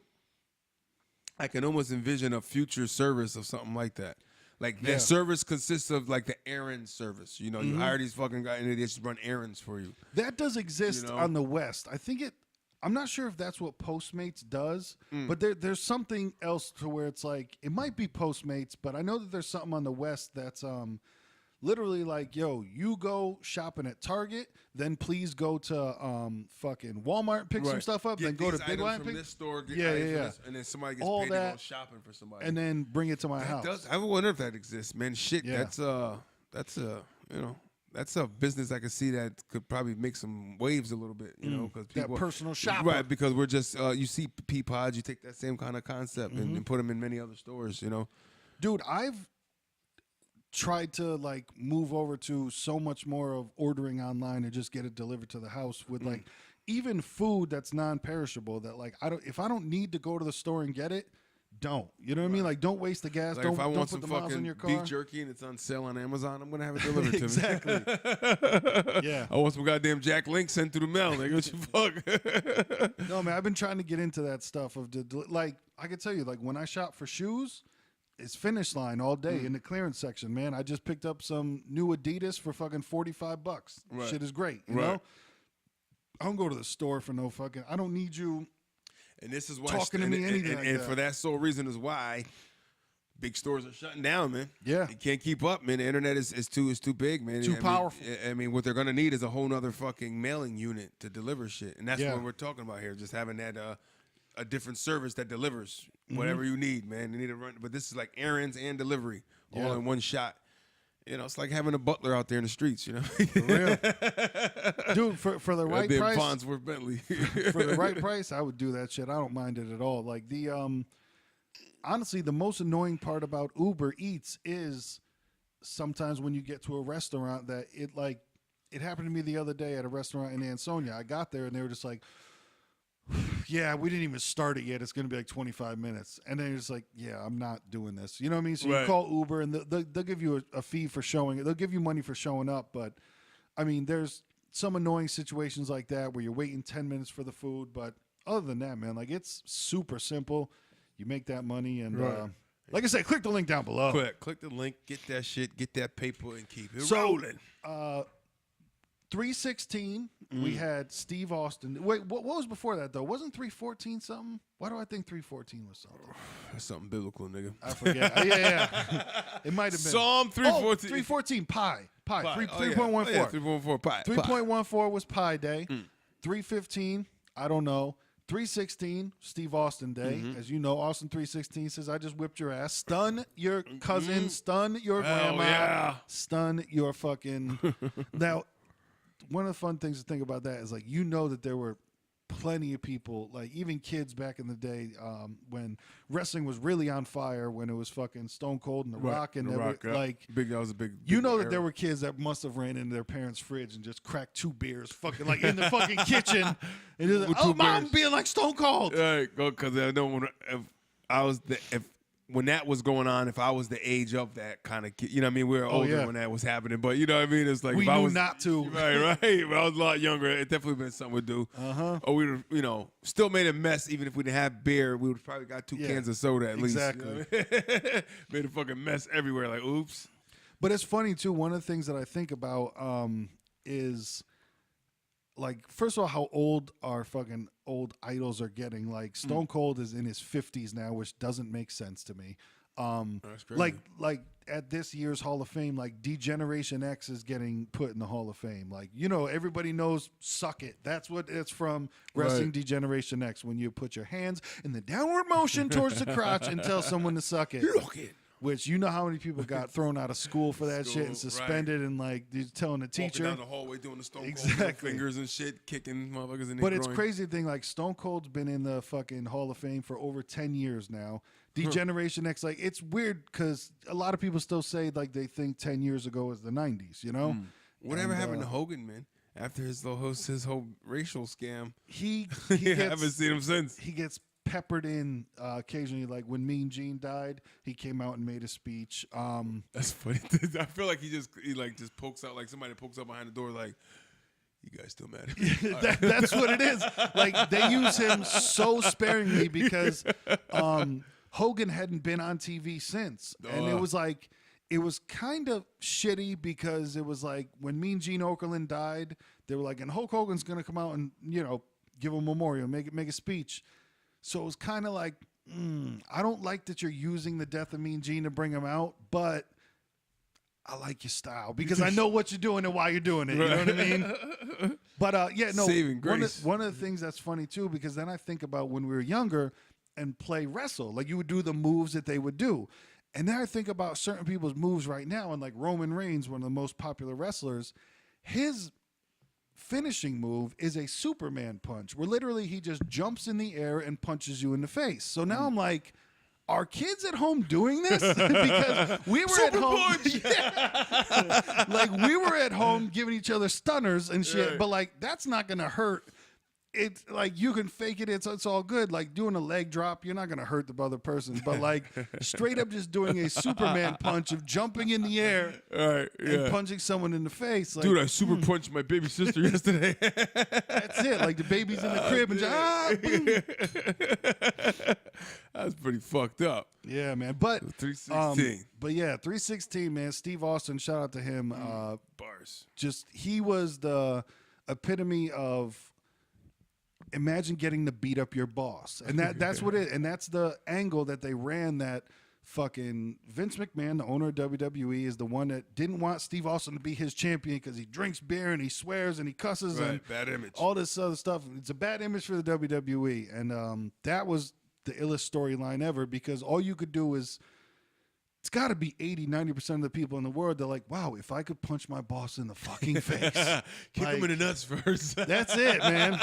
I can almost envision a future service of something like that. Like Yeah. that service consists of like the errand service. You know, you hire these fucking guys and they just run errands for you. That does exist You know? on the West. I think I'm not sure if that's what Postmates does, but there's something else to where it's like, it might be Postmates, but I know that there's something on the West that's literally like, yo, you go shopping at Target, then please go to fucking Walmart, pick some stuff up, Get then go to these Big items Line, from pick, this store, get Yeah, items yeah, from yeah. this, and then somebody gets All paid to that, go shopping for somebody. and then bring it to my That house. does, I wonder if that exists, man. Shit, Yeah. that's you know, that's a business I could see that could probably make some waves a little bit, you know, because that people personal shopper. right? Because we're just you see Peapods, you take that same kind of concept and put them in many other stores, you know. Dude, I've tried to like move over to so much more of ordering online and just get it delivered to the house with like even food that's non-perishable that like if I don't need to go to the store and get it, don't. You know what I mean? Like don't waste the gas. Like don't if I don't want put some the miles in fucking your car. beef jerky and it's on sale on Amazon, I'm gonna have it delivered to Exactly. me. Yeah. I want some goddamn Jack Link sent through the mail. Like what you fuck? No, man, I've been trying to get into that stuff of like I can tell you like when I shop for shoes, it's Finish Line all day in the clearance section, man. I just picked up some new Adidas for fucking $45. Right. Shit is great, you Right. know? I don't go to the store for no fucking I don't need you And this is why talking to me anything like and that. for that sole reason is why big stores are shutting down, man. Yeah. You can't keep up, man. The internet is too big, man. Too I mean, powerful. I mean, what they're gonna need is a whole nother fucking mailing unit to deliver shit, and that's Yeah. what we're talking about here. Just having that a different service that delivers whatever you need, man. You need to run, but this is like errands and delivery all Yeah. in one shot. You know, it's like having a butler out there in the streets. You know, For real. Dude, for the right Goddamn price, Farnsworth Bentley. for the right price, I would do that shit. I don't mind it at all. Like the honestly, the most annoying part about Uber Eats is sometimes when you get to a restaurant that it happened to me the other day at a restaurant in Ansonia. I got there and they were just like, yeah, we didn't even start it yet. It's going to be like 25 minutes. And then it's like, yeah, I'm not doing this. You know what I mean? So you Right. call Uber and they'll give you a fee for showing it. They'll give you money for showing up. But, I mean, there's some annoying situations like that where you're waiting 10 minutes for the food. But other than that, man, like it's super simple. You make that money. And Right. like I said, click the link down below. Click the link, get that shit, get that paper, and keep it So, rolling. 316, we had Steve Austin. Wait, what was before that, though? Wasn't 314 something? Why do I think 314 was something? That's something biblical, nigga. I forget. yeah. It might have been. Psalm 314. 314, pi. Pi. 3.14. 3.14 pi. 3.14 was Pi Day. 315, I don't know. 316, Steve Austin Day. As you know, Austin 316 says, I just whipped your ass. Stun your cousin. Stun your Hell grandma. yeah. Stun your fucking... Now, one of the fun things to think about that is, like, you know that there were plenty of people, like even kids back in the day, when wrestling was really on fire, when it was fucking Stone Cold and The Rock, and The Rock, yeah. like that was a big. you know that era. there were kids that must have ran into their parents' fridge and just cracked 2 beers, fucking like in the fucking kitchen, and they're like, With oh, 2 mom, beers. being like Stone Cold. Right, go because I don't want to. When that was going on, if I was the age of that kind of kid, you know what I mean? We were older yeah. when that was happening, but you know what I mean? It's like We if I knew was not to. Right. When I was a lot younger, it definitely been something we'd do. Or we would, still made a mess. Even if we didn't have beer, we would probably got 2 Yeah, cans of soda at exactly. least. You know what I mean? Made a fucking mess everywhere. Like, oops. But it's funny too. One of the things that I think about is, like, first of all, how old our fucking old idols are getting. Like Stone Cold is in his 50s now, which doesn't make sense to me. That's crazy. Like at this year's Hall of Fame, like D-Generation X is getting put in the Hall of Fame. Like, everybody knows Suck It. That's what it's from, Wrestling Right. D-Generation X, when you put your hands in the downward motion towards the crotch and tell someone to suck it. Look it. Which, you know how many people got thrown out of school for that shit and School, suspended, and like they're telling the Walking teacher. down the hallway doing the Stone Cold Exactly. fingers and shit, kicking motherfuckers in the But it's groin. crazy thing, like Stone Cold's been in the fucking Hall of Fame for over 10 years now. D-Generation X, like, it's weird because a lot of people still say like they think 10 years ago was the 90s, you know? Whatever And, happened to Hogan, man? After his whole racial scam, He I gets haven't seen him since. he gets peppered in occasionally. Like when Mean Gene died, he came out and made a speech. That's funny. I feel like he just pokes out, like somebody pokes up behind the door, like, You guys still mad at me? That's what it is. Like, they use him so sparingly because Hogan hadn't been on TV since. And it was like, it was kind of shitty because it was like when Mean Gene Okerlund died, they were like, and Hulk Hogan's going to come out and, you know, give a memorial, make a speech. So it was kind of like, I don't like that you're using the death of Mean Gene to bring him out, but I like your style because I know what you're doing and why you're doing it. You know what I mean? But yeah, no. Saving grace. One of the things that's funny too, because then I think about when we were younger and play wrestle, like you would do the moves that they would do. And then I think about certain people's moves right now, and like Roman Reigns, one of the most popular wrestlers, his finishing move is a Superman punch, where literally he just jumps in the air and punches you in the face. So now I'm like, are kids at home doing this? Because we were at home. Yeah. Like, we were at home giving each other stunners and shit, Right. but like, that's not going to hurt. It's like, you can fake it. It's all good. Like, doing a leg drop, you're not going to hurt the other person. But like, straight up just doing a Superman punch of jumping in the air and punching someone in the face. Like, Dude, I super punched my baby sister yesterday. that's it. Like, the baby's in the crib and just, boom. That's pretty fucked up. Yeah, man. But 316. But yeah, 316, man. Steve Austin, shout out to him. Bars. Just, he was the epitome of, imagine getting to beat up your boss. And that's what and that's the angle that they ran, that fucking Vince McMahon, the owner of WWE, is the one that didn't want Steve Austin to be his champion because he drinks beer and he swears and he cusses and Bad image. all this other stuff. It's a bad image for the WWE. And that was the illest storyline ever, because all you could do is, it's got to be 80-90% of the people in the world, they're like, wow, if I could punch my boss in the fucking face. Kick him in the nuts first. That's it, man.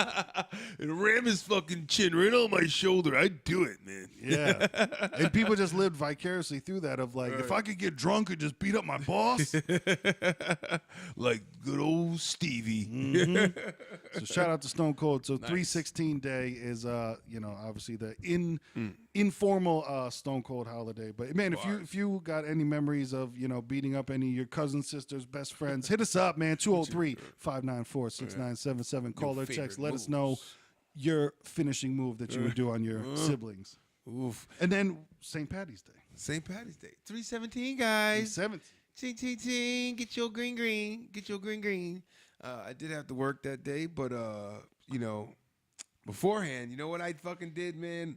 And ram his fucking chin right on my shoulder. I'd do it, man. Yeah. And people just lived vicariously through that of like, if I could get drunk and just beat up my boss. Like good old Stevie. Mm-hmm. So shout out to Stone Cold. So 316 Day is, you know, obviously the informal Stone Cold holiday. But man, if you got any memories of, you know, beating up any of your cousin, sisters, best friends, hit us up, man. 203-594-6977. Call or text. Let us know your finishing move that you would do on your siblings. Oof. And then St. Patty's Day. St. Patty's Day. 317, guys. 17. Ting, ting, ting. Get your green, green. Get your green, green. I did have to work that day, but, you know, beforehand, you know what I fucking did, man?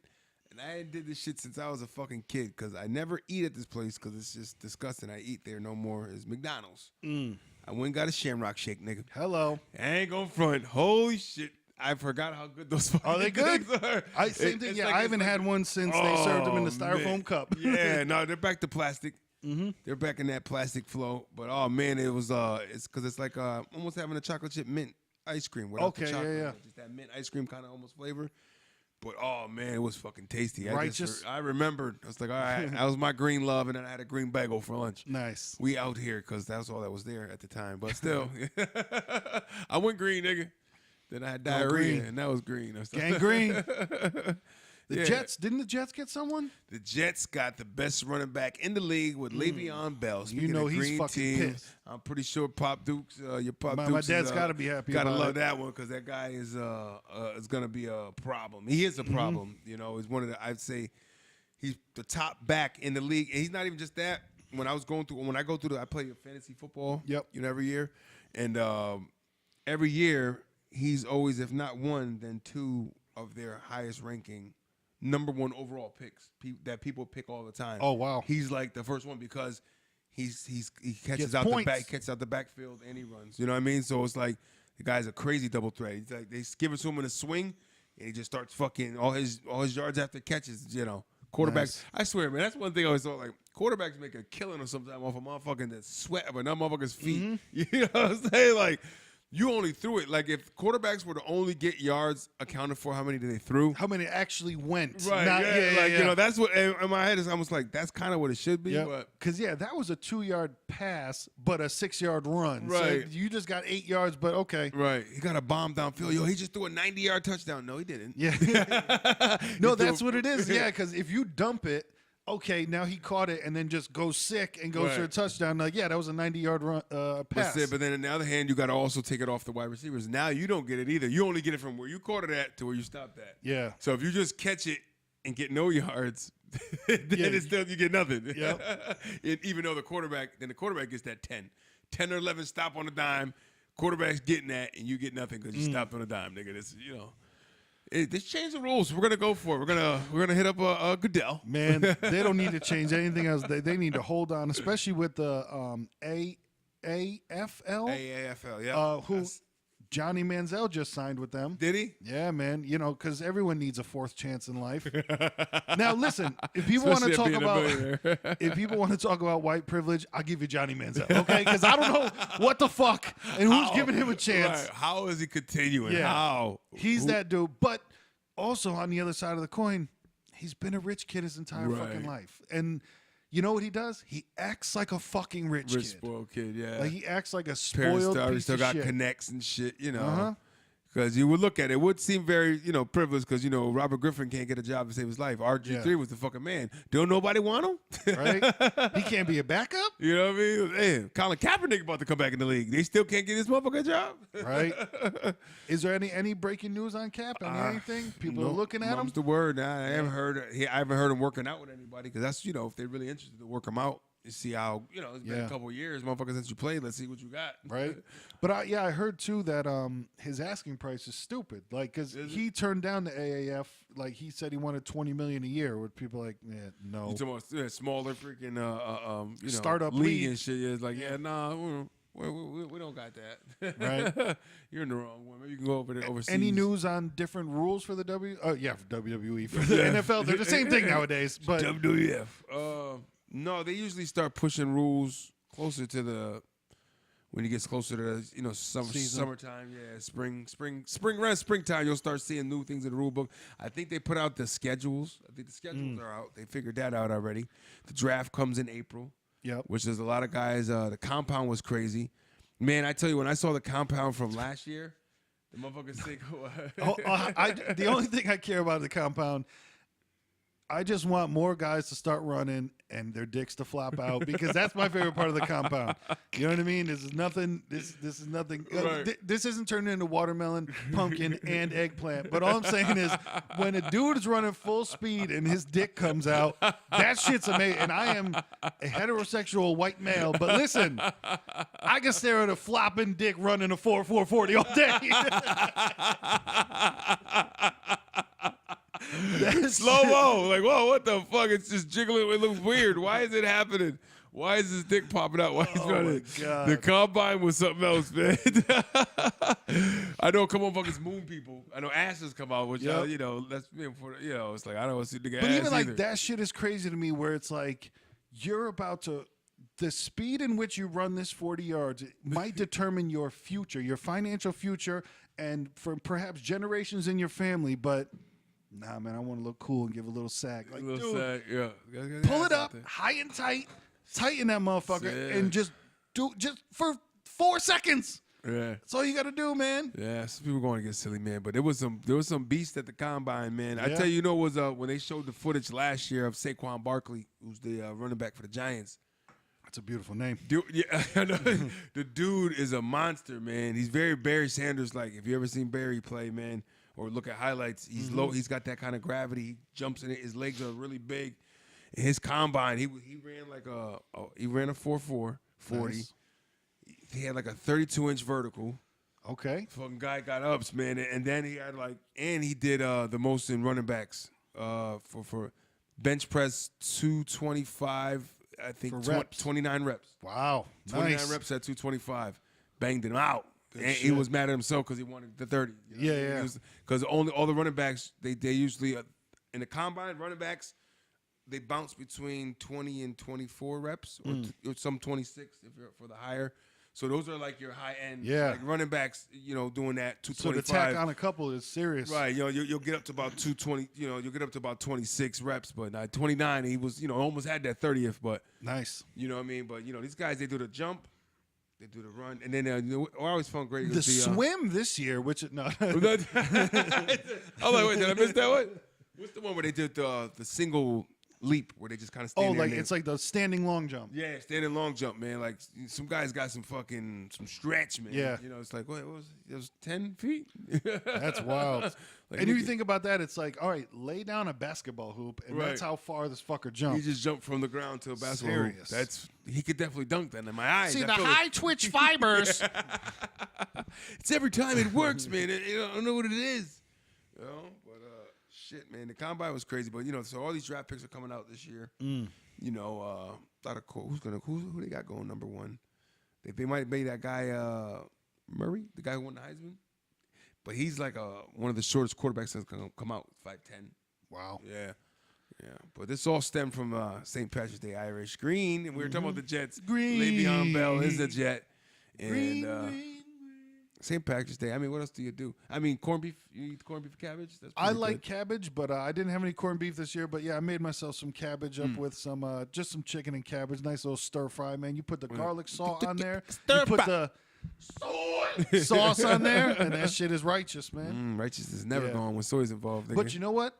And I did this shit since I was a fucking kid, because I never eat at this place because it's just disgusting. I eat there no more. Is McDonald's. I went and got a Shamrock Shake, nigga. Hello. I ain't gonna front. Holy shit. I forgot how good those fucking Are they good? things are. Same thing. Yeah, like- I haven't had one since they served them in the styrofoam man. cup. Yeah, no, they're back to plastic. They're back in that plastic flow. But oh man, it was it's because it's like almost having a chocolate chip mint ice cream without the Okay, chocolate. yeah. Just that mint ice cream kind of almost flavor. But oh man, it was fucking tasty. Righteous. I remembered. I was like, all right, that was my green love, and then I had a green bagel for lunch. Nice. We out here because that's all that was there at the time. But still, I went green, nigga. Then I had diarrhea, green. and that was green. Gangrene. The Yeah. Jets, didn't the Jets get someone? The Jets got the best running back in the league with Le'Veon Bell. Speaking know of he's green fucking teams, pissed. I'm pretty sure Pop Dukes, your Pop My Dukes. dad's gotta be happy Gotta about love it. that one because that guy is gonna be a problem. He is a problem. You know, he's one of the. I'd say he's the top back in the league. And he's not even just that. When I go through I play fantasy football. Yep. You know, every year, and every year he's always, if not one, then two of their highest ranking. Number one overall picks that people pick all the time. Oh, wow. He's like the first one because he catches Gets out points. the back, catches out the backfield, and he runs. You know what I mean? So it's like the guy's a crazy double threat. He's like they give it to him in a swing, and he just starts fucking all his yards after catches. You know, quarterbacks. Nice. I swear, man, that's one thing I always thought. Like quarterbacks make a killing or sometimes off a motherfucking that sweat of another motherfucker's feet. You know what I'm saying? Like. You only threw it. Like, if quarterbacks were to only get yards accounted for, how many did they threw? How many actually went? Right, Not, you know, that's what, in my head, is almost like, that's kind of what it should be, but. Because, that was a 2-yard pass, but a 6-yard run. Right. So you just got 8 yards, but okay. Right. He got a bomb downfield. Yo, he just threw a 90-yard touchdown. No, he didn't. Yeah. No, that's what it is. Yeah, because if you dump it, okay, now he caught it and then just goes sick and goes for a Right. touchdown. Like, yeah, that was a 90-yard run pass. But then on the other hand, you got to also take it off the wide receivers. Now you don't get it either. You only get it from where you caught it at to where you stopped at. Yeah. So if you just catch it and get no yards, then it's still you get nothing. Yep. Even though the quarterback gets that 10 or 11 stop on the dime. Quarterback's getting that, and you get nothing because you stopped on a dime, nigga. This, this changed the rules. We're gonna go for it. We're gonna hit up Goodell. Man, they don't need to change anything else. They need to hold on, especially with the AAFL. AAFL, yeah. Who Johnny Manziel just signed with them. Did he? Yeah, man. Because everyone needs a fourth chance in life. Now, listen, if people want to Especially talk at being about white privilege, I'll give you Johnny Manziel, okay? Because I don't know what the fuck and who's giving him a chance. Right. How is he continuing? Yeah. How? He's that dude. But also on the other side of the coin, he's been a rich kid his entire fucking life. And you know what he does? He acts like a fucking rich kid. Spoiled kid, yeah. Like he acts like a Parents spoiled piece still of got shit. connects and shit, Uh-huh. Because you would look at it, would seem very, privileged because, Robert Griffin can't get a job to save his life. RG3 was the fucking man. Don't nobody want him? Right? He can't be a backup? You know what I mean? Hey, Colin Kaepernick about to come back in the league. They still can't get this motherfucker a job? Right? Is there any breaking news on Cap? Anything? People are looking at him? Mum's the word. Nah, I haven't heard him working out with anybody because that's, if they're really interested to work him out. You see how, it's been a couple of years, motherfucker, since you played. Let's see what you got. Right. But I heard too that his asking price is stupid. Like, because he turned down the AAF. Like, he said he wanted $20 million a year. With people like, no. You talking about smaller freaking, Startup league league. and shit. Yeah, it's like, nah, we don't got that. Right. You're in the wrong one. Maybe you can go over there overseas. Any news on different rules for the for WWE, for the NFL? They're the same thing nowadays. But WWF. No, they usually start pushing rules closer to when it gets closer to summertime. Yeah, springtime. You'll start seeing new things in the rule book. I think they put out the schedules. I think the schedules are out. They figured that out already. The draft comes in April. Yep. Which is a lot of guys. The compound was crazy. Man, I tell you, when I saw the compound from last year, the motherfuckers think, the only thing I care about the compound, I just want more guys to start running and their dicks to flop out because that's my favorite part of the compound. You know what I mean? This is nothing. This is nothing. Right. This isn't turning into watermelon, pumpkin, and eggplant. But all I'm saying is, when a dude is running full speed and his dick comes out, that shit's amazing. And I am a heterosexual white male, but listen, I can stare at a flopping dick running a 4.40 all day. slow-mo. Like, whoa, what the fuck? It's just jiggling. It looks weird. Why is it happening? Why is his dick popping out? Why he's running? My God. The combine was something else, man. I know come on fucking moon people. I know asses come out, which, Yep. that's for, it's like, I don't want to see nigga But ass even like either. that shit is crazy to me where it's like you're about to the speed in which you run this 40 yards it might determine your future, your financial future, and for perhaps generations in your family. But nah, man, I want to look cool and give a little sack. Like, dude, sack, yeah. pull it up high and tight, tighten that motherfucker, Yeah. and just for 4 seconds. Yeah. That's all you got to do, man. Yeah, some people going to get silly, man. But there was some beast at the combine, man. I Yeah. tell you, was when they showed the footage last year of Saquon Barkley, who's the running back for the Giants. That's a beautiful name. Dude, yeah, I know. The dude is a monster, man. He's very Barry Sanders like. If you ever seen Barry play, man, or look at highlights, he's low. He's got that kind of gravity. He jumps in it. His legs are really big. In his combine, he ran like he ran a 4.4 40. Nice. He had like a 32-inch vertical. Okay. Fucking guy got ups, man, and then he had he did the most in running backs for bench press 225. I think For reps. 29 reps. Wow. 29 Nice. reps at 225. Banged him out. Good And he shit. was mad at himself because he wanted the 30. Yeah. Because all the running backs, they usually, in the combine, running backs, they bounce between 20 and 24 reps, or some 26 if you're for the higher. So those are like your high end, like running backs, doing that 225. So to tack on a couple is serious. Right, you'll get up to about 220. You'll get up to about 26 reps, but 29. He was, almost had that 30th, but Nice. you know what I mean. But these guys, they do the jump, they do the run, and then I always found great The was swim this year, which no. I was like, wait, did I miss that one? What's the one where they did the single leap where they just kind of Oh, stand there. like it's like the standing long jump. Yeah, standing long jump, man. Like some guys got some stretch, man. Yeah. You know, it's like it was 10 feet. That's wild. Like, And if you think about that, it's like, all right, lay down a basketball hoop, and Right. that's how far this fucker he jumped. just jumped from the ground to a basketball hoop. Serious. He could definitely dunk that in my eyes. See I the feel high twitch fibers. it's every time it works, man. I don't know what it is. You know, but shit, man. The combine was crazy, but so all these draft picks are coming out this year. You know, who they got going number one? They might be that guy Murray, the guy who won the Heisman, but he's like one of the shortest quarterbacks that's gonna come out, 5'10". Wow. Yeah. But this all stemmed from St. Patrick's Day Irish Green, and we were talking about the Jets. Green. Le'Veon Bell is a Jet, and Green. St. Patrick's Day. I mean, what else do you do? I mean, corned beef. You eat corned beef and cabbage? That's I pretty like good. cabbage, but I didn't have any corned beef this year. But yeah, I made myself some cabbage up with some just some chicken and cabbage. Nice little stir fry, man. You put the garlic salt on there. You put the sauce on there, and that shit is righteous, man. Righteous is never Yeah. gone when soy's involved. Nigga. But you know what?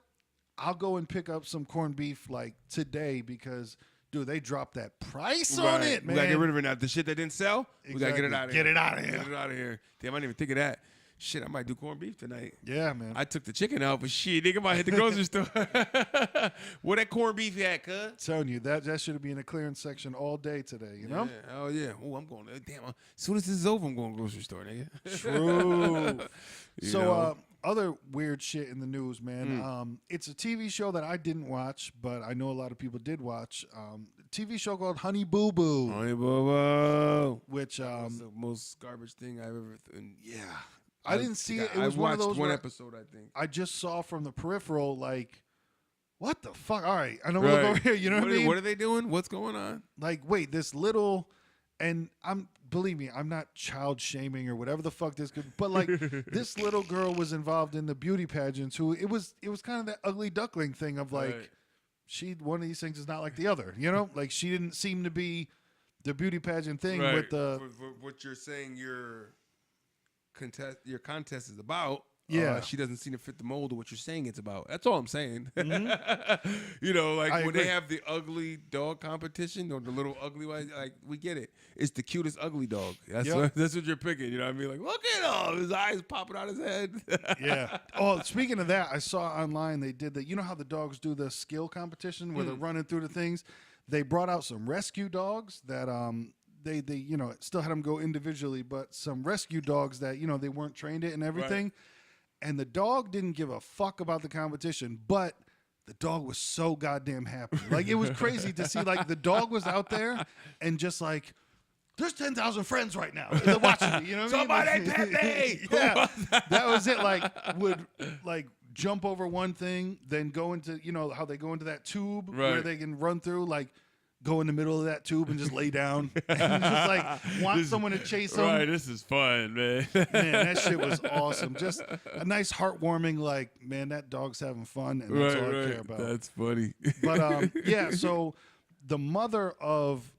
I'll go and pick up some corned beef like today because, dude, they dropped that price on Right. it, man. We gotta get rid of it now. The shit that didn't sell, we gotta get it Exactly. out of Get here. it out of here. Get it out of here. Damn, I didn't even think of that. Shit, I might do corned beef tonight. Yeah, man. I took the chicken out, but shit, nigga might hit the grocery store. Where that corned beef at, cuz? telling you that should be in the clearance section all day today. You know. Yeah. Oh yeah. Oh, I'm going. Damn. As soon as this is over, I'm going to the grocery store, nigga. True. You So, know? other weird shit in the news, man. It's a TV show that I didn't watch, but I know a lot of people did watch. TV show called Honey Boo Boo, Honey Boo Boo. which That's the most garbage thing I've ever. yeah, I didn't see it. It I was one of watched those one where episode, I think. I just saw from the peripheral, like, what the fuck? All right, I know we'll look over here. You know what I mean? What are they doing? What's going on? Like, wait, this little, and believe me, I'm not child shaming or whatever the fuck this could, but like this little girl was involved in the beauty pageants. Who it was kind of that ugly duckling thing of like, Right. one of these things is not like the other, you know? Like she didn't seem to be the beauty pageant thing Right. with the for what you're saying your contest is about. Yeah. She doesn't seem to fit the mold of what you're saying it's about. That's all I'm saying. Mm-hmm. You know, like I when agree. they have the ugly dog competition or the little ugly one, like we get it. It's the cutest ugly dog. That's Yep. that's what you're picking. You know what I mean? Like, look at him. His eyes popping out his head. yeah. Oh, speaking of that, I saw online they did that. You know how the dogs do the skill competition where they're running through the things? They brought out some rescue dogs that they still had them go individually, but some rescue dogs that they weren't trained it and everything. And the dog didn't give a fuck about the competition, but the dog was so goddamn happy. Like it was crazy to see. Like the dog was out there and just like, there's 10,000 friends right now. They're watching me. You know what I mean? Somebody pet me. Yeah, that was it. Like would like jump over one thing, then go into how they go into that tube where Right. they can run through, like go in the middle of that tube and just lay down and just like want someone to chase them. Right, this is fun, man. Man, that shit was awesome. Just a nice heartwarming, like, man, that dog's having fun, and that's all I care about. That's funny. But yeah, so the mother of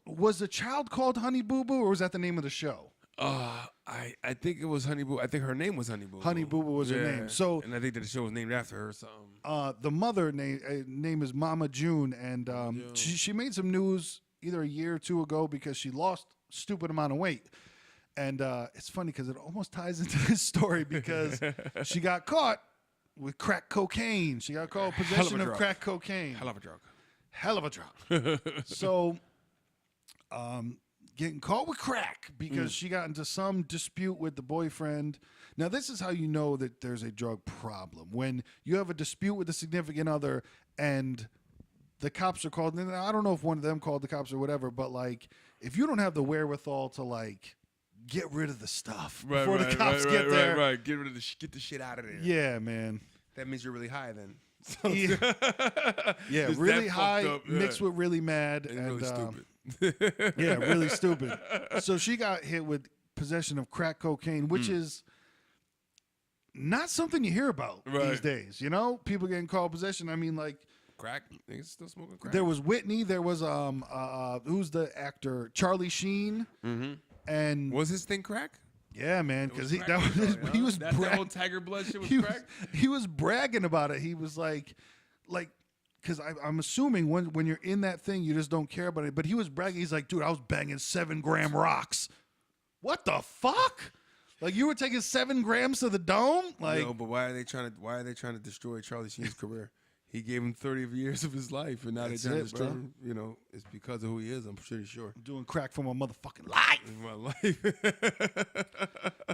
was the child called Honey Boo Boo, or was that the name of the show? I think it was Honey Boo. I think her name was Honey Boo. Honey Boo Boo was her name. So and I think that the show was named after her or something. the mother name is Mama June, and she made some news either a year or two ago because she lost a stupid amount of weight. And it's funny because it almost ties into this story because she got caught with crack cocaine. She got caught with possession of drug. crack cocaine. Hell of a drug. Hell of a drug. So, getting caught with crack because she got into some dispute with the boyfriend. Now, this is how you know that there's a drug problem. When you have a dispute with a significant other and the cops are called, and I don't know if one of them called the cops or whatever, but like, if you don't have the wherewithal to like get rid of the stuff before the cops get there. Right. Get rid of get the shit out of there. Yeah, man. That means you're really high then. Yeah, Just really that high fucked up, yeah. mixed with really mad. And And really stupid. yeah, really stupid. So she got hit with possession of crack cocaine, which is not something you hear about these Right. days. You know, people getting caught with possession. I mean, like Crack? Niggas still smoking crack? there was Whitney, there was who's the actor? Charlie Sheen. Mm-hmm. And Was his thing crack? yeah, man, It was because crack, he was that whole Tiger Blood shit was he crack? he was bragging about it. He was like because I'm assuming when you're in that thing, you just don't care about it. But he was bragging. He's like, dude, I was banging 7-gram rocks. What the fuck? Like, you were taking 7 grams to the dome? Like, but why are they trying to destroy Charlie Sheen's career? He gave him 30 years of his life, and now they're trying to destroy him. You know, it's because of who he is. I'm pretty sure. I'm doing crack for my motherfucking life. My life.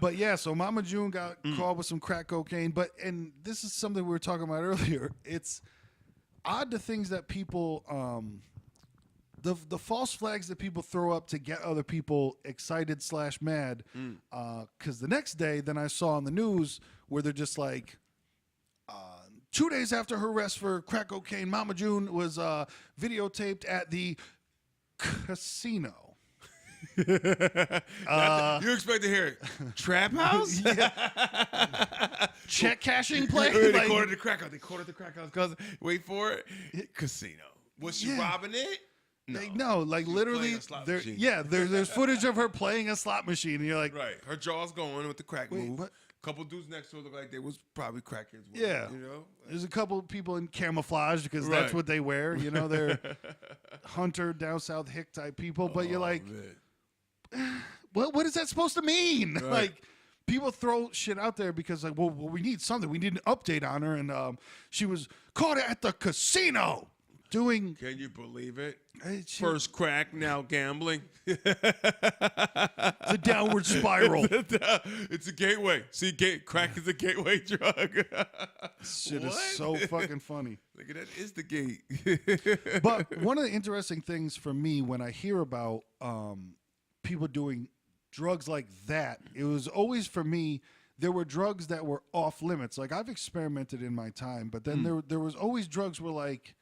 But yeah, so Mama June got caught with some crack cocaine. And this is something we were talking about earlier. It's odd the things that people, the false flags that people throw up to get other people excited / mad. Because the next day, then I saw on the news where they're just like, 2 days after her arrest for crack cocaine, Mama June was videotaped at the casino. You expect to hear it? Trap house? Check cashing place? They caught her at the crack house. They caught her at the crack house. Cause wait for it. Casino. Was she robbing it? No, like literally, there's footage of her playing a slot machine, and you're like, right, her jaw's going with the crack move. What? Couple dudes next to her look like they was probably crackheads. Yeah, you know, there's a couple people in camouflage because that's what they wear. You know, they're hunter down south hick type people. But you're like, what is that supposed to mean? Right. Like, people throw shit out there because like, well, we need something. We need an update on her, and she was caught at the casino. Can you believe it? First crack, now gambling. The downward spiral. It's a gateway. See, crack is a gateway drug. Shit is so fucking funny. Look at that, is the gate. But one of the interesting things for me when I hear about people doing drugs like that, it was always for me, there were drugs that were off limits. Like, I've experimented in my time, but then there was always drugs where like,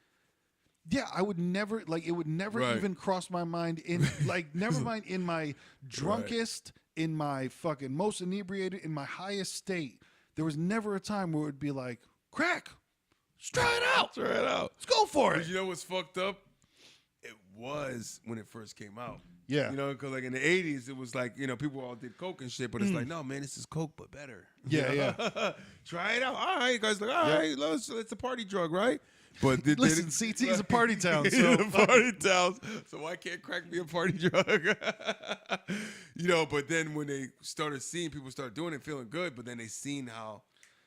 yeah, I would never, like, it would never even cross my mind in, like, never mind in my drunkest, in my fucking most inebriated, in my highest state. There was never a time where it would be like, crack, let's try it out. Try it out. Let's go for it. But you know what's fucked up? It was when it first came out. Yeah. You know, because like in the 80s, it was like, you know, people all did coke and shit, but it's like, no, man, this is coke, but better. Yeah, yeah. Try it out. All right, you guys, like, all right, it's a party drug, right? But listen, CT is a party town, so party towns. So why can't crack be a party drug? You know, but then when they started seeing people start doing it, feeling good, but then they seen how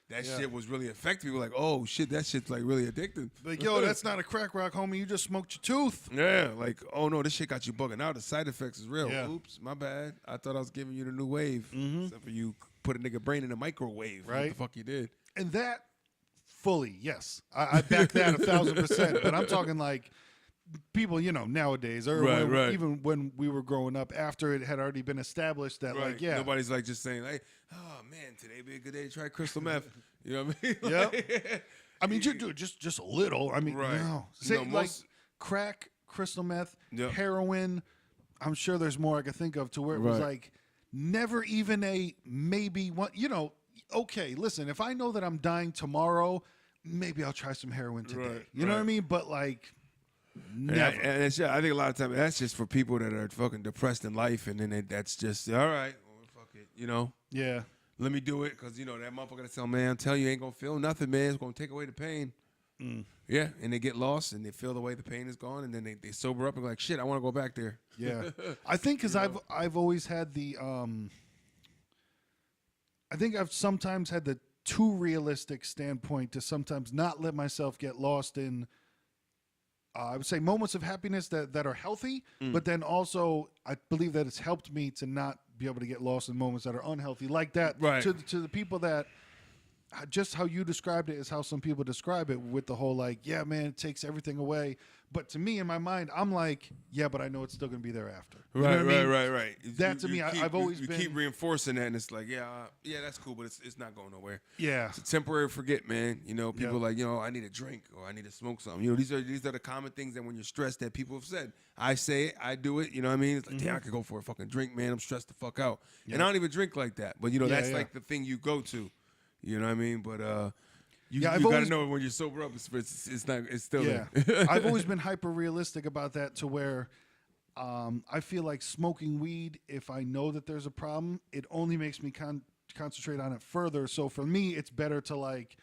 that shit was really effective. People were like, oh shit, that shit's like really addictive. Like, yo, that's not a crack rock, homie. You just smoked your tooth. Yeah, like, oh no, this shit got you bugging out. The side effects is real. Yeah. Oops, my bad. I thought I was giving you the new wave. Except for you put a nigga brain in a microwave. Right. What the fuck you did? And that, fully, yes. I back that 1,000%. But I'm talking like people, you know, nowadays, or even when we were growing up, after it had already been established that, like, yeah. Nobody's like just saying, like, oh man, today be a good day to try crystal meth. You know what I mean? Yep. I mean, dude, just a little. I mean, no. Say, like, crack, crystal meth, heroin. I'm sure there's more I could think of to where it was like never even a maybe one, you know, okay, listen, if I know that I'm dying tomorrow, maybe I'll try some heroin today. You know what I mean? But like, never. And it's, I think a lot of times that's just for people that are fucking depressed in life, and then that's just, all right, well, fuck it, you know? Yeah. Let me do it, because, you know, that motherfucker gonna tell, man, I'm telling you, ain't gonna feel nothing, man. It's gonna take away the pain. Yeah, and they get lost, and they feel the way the pain is gone, and then they sober up and go like, shit, I want to go back there. Yeah. I think because I've always had the, I think I've sometimes had the too realistic standpoint to sometimes not let myself get lost in, I would say, moments of happiness that are healthy, but then also I believe that it's helped me to not be able to get lost in moments that are unhealthy like that. Right. To the people that, just how you described it is how some people describe it, with the whole like, yeah, man, it takes everything away. But to me, in my mind, I'm like, yeah, but I know it's still going to be there after. You know what I mean? Right. That to me, I've always been. You keep reinforcing that, and it's like, yeah, that's cool, but it's not going nowhere. Yeah. It's a temporary forget, man. You know, people like, you know, I need a drink or I need to smoke something. You know, these are the common things that when you're stressed that people have said. I say it, I do it. You know what I mean? It's like, damn, I could go for a fucking drink, man. I'm stressed the fuck out. And I don't even drink like that. But, you know, that's like the thing you go to. You know what I mean? But you got to know when you're sober up, it's still there. I've always been hyper realistic about that, to where I feel like smoking weed, if I know that there's a problem, it only makes me concentrate on it further. So for me, it's better to like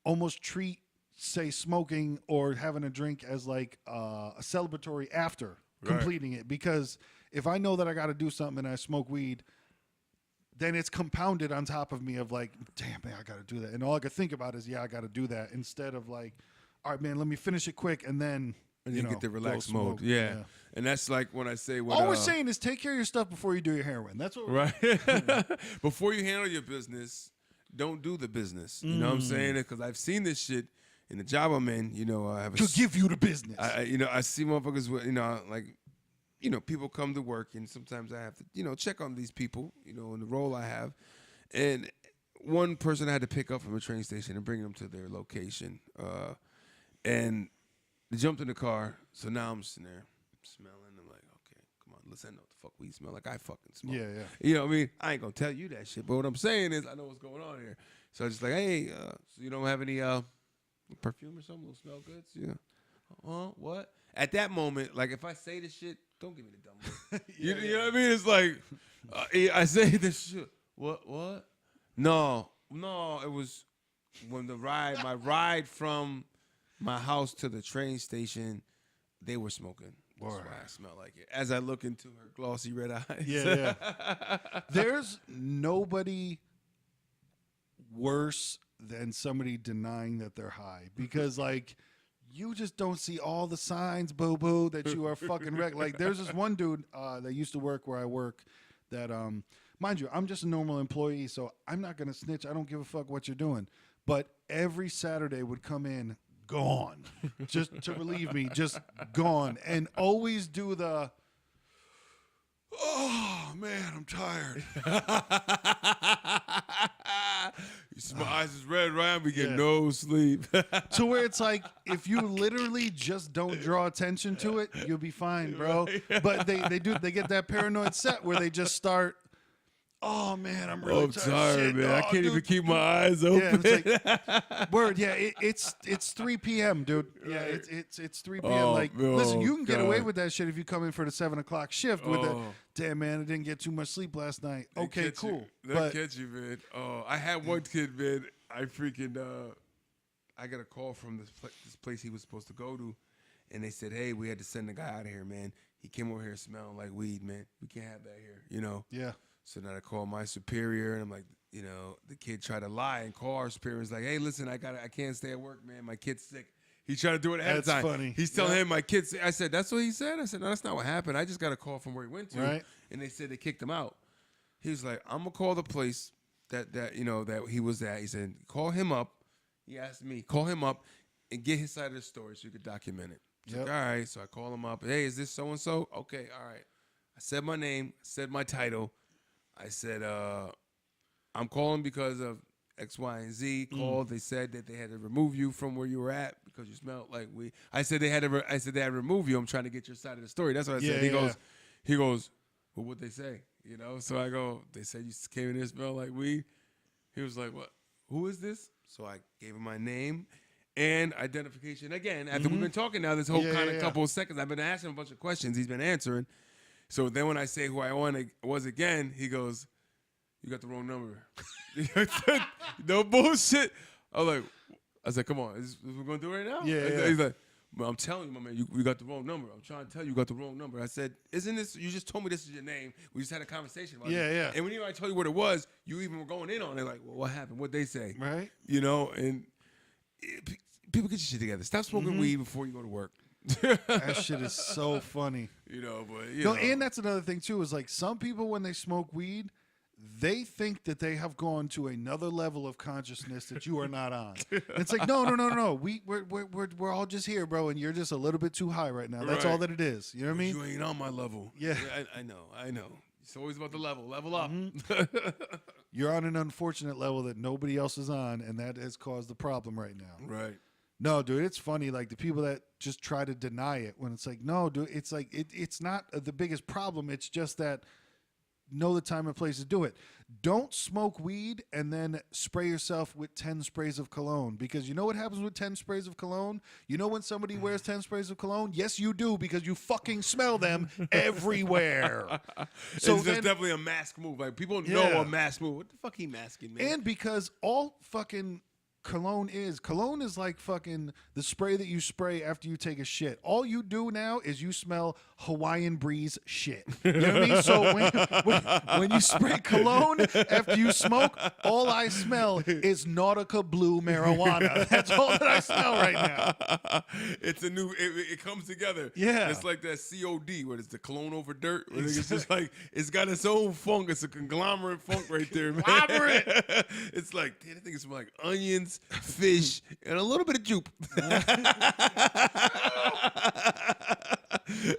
almost treat say smoking or having a drink as like a celebratory after completing it, because if I know that I got to do something and I smoke weed, then it's compounded on top of me of like, damn, man, I got to do that. And all I could think about is, yeah, I got to do that, instead of like, all right, man, let me finish it quick and then, you know, get the relaxed go mode. smoke. Yeah. And that's like when I say what All we're saying is take care of your stuff before you do your heroin. That's what we're right. Before you handle your business, don't do the business. You know what I'm saying? Because I've seen this shit in the job I'm in. You know, I have to give you the business. I see motherfuckers with, like, people come to work, and sometimes I have to, check on these people, in the role I have. And one person I had to pick up from a train station and bring them to their location. And they jumped in the car, so now I'm sitting there smelling. I'm like, okay, come on, listen, I know what the fuck we smell like. I fucking smoke. Yeah. You know what I mean? I ain't gonna tell you that shit, but what I'm saying is I know what's going on here. So I just like, hey, so you don't have any perfume or something? Will smell good? So, what? At that moment, like if I say this shit, don't give me the dumb look. You know what I mean? It's like I say this shit. What? No, it was when my ride from my house to the train station, they were smoking. That's why I smell like it. As I look into her glossy red eyes. Yeah. There's nobody worse than somebody denying that they're high, because like you just don't see all the signs, boo-boo, that you are fucking wrecked. Like there's this one dude that used to work where I work that, mind you, I'm just a normal employee, so I'm not going to snitch. I don't give a fuck what you're doing. But every Saturday would come in gone, just to relieve me, just gone, and always do the, oh man, I'm tired. My eyes is red, right? We get no sleep. To where it's like, if you literally just don't draw attention to it, you'll be fine, bro. But they get that paranoid set where they just start, oh man, I'm really tired, shit. man. I can't even keep my eyes open. Yeah, it's like, word, yeah, it's 3 p.m., dude. Yeah, it's 3 p.m. Listen, you can get away with that shit if you come in for the 7 o'clock shift with the, damn man, I didn't get too much sleep last night. Okay, cool. They'll catch you, man. Oh, I had one kid, man. I freaking I got a call from this place he was supposed to go to, and they said, hey, we had to send the guy out of here, man. He came over here smelling like weed, man. We can't have that here, Yeah. So then I called my superior, and I'm like, the kid tried to lie and call our superior. He's like, hey, listen, I can't stay at work, man. My kid's sick. He tried to do it ahead of time. That's funny. He's telling him my kid's sick. I said, that's what he said? I said, no, that's not what happened. I just got a call from where he went to. Right. And they said they kicked him out. He was like, I'm going to call the place that he was at. He said, call him up. He asked me, call him up and get his side of the story so you could document it. He's like, all right. So I call him up. Hey, is this so-and-so? Okay, all right. I said my name, said my title. I said, I'm calling because of X, Y, and Z. Called. They said that they had to remove you from where you were at because you smelled like weed. I said they had to remove you. I'm trying to get your side of the story. That's what I said. He goes, well, what'd they say? So I go, they said you came in here smell like weed. He was like, what? Who is this? So I gave him my name and identification. Again, after we've been talking now, this whole couple of seconds, I've been asking him a bunch of questions. He's been answering. So then when I say who I was again, he goes, you got the wrong number. No bullshit. I said, come on, is we're going to do it right now? Yeah. He's like, well, I'm telling you, my man, you got the wrong number. I'm trying to tell you got the wrong number. I said, isn't this, you just told me this is your name. We just had a conversation about it. Yeah. And when I told you what it was, you even were going in on it, like, well, what happened? What'd they say? Right. And people get your shit together. Stop smoking weed before you go to work. That shit is so funny. And that's another thing too, is like some people when they smoke weed, they think that they have gone to another level of consciousness that you are not on. And it's like, no. We're all just here, bro, and you're just a little bit too high right now. That's all that it is. You know what I mean? You ain't on my level. Yeah. I know. It's always about the level. Level up. You're on an unfortunate level that nobody else is on, and that has caused the problem right now. Right. No, dude, it's funny. Like the people that just try to deny it when it's like, no, dude, it's like it's not the biggest problem. It's just that know the time and place to do it. Don't smoke weed and then spray yourself with 10 sprays of cologne, because you know what happens with 10 sprays of cologne? You know when somebody wears 10 sprays of cologne? Yes, you do, because you fucking smell them everywhere. So it's definitely a mask move. Like people know a mask move. What the fuck he masking, man? And because all fucking cologne is. Cologne is like fucking the spray that you spray after you take a shit. All you do now is you smell Hawaiian breeze shit. You know what I mean? So when you spray cologne after you smoke, all I smell is Nautica Blue marijuana. That's all that I smell right now. It's a new. It comes together. Yeah. It's like that COD. What is the cologne over dirt? It's just like it's got its own funk. It's a conglomerate funk right there, man. It's like, damn, I think it's like onions, fish, and a little bit of jupe.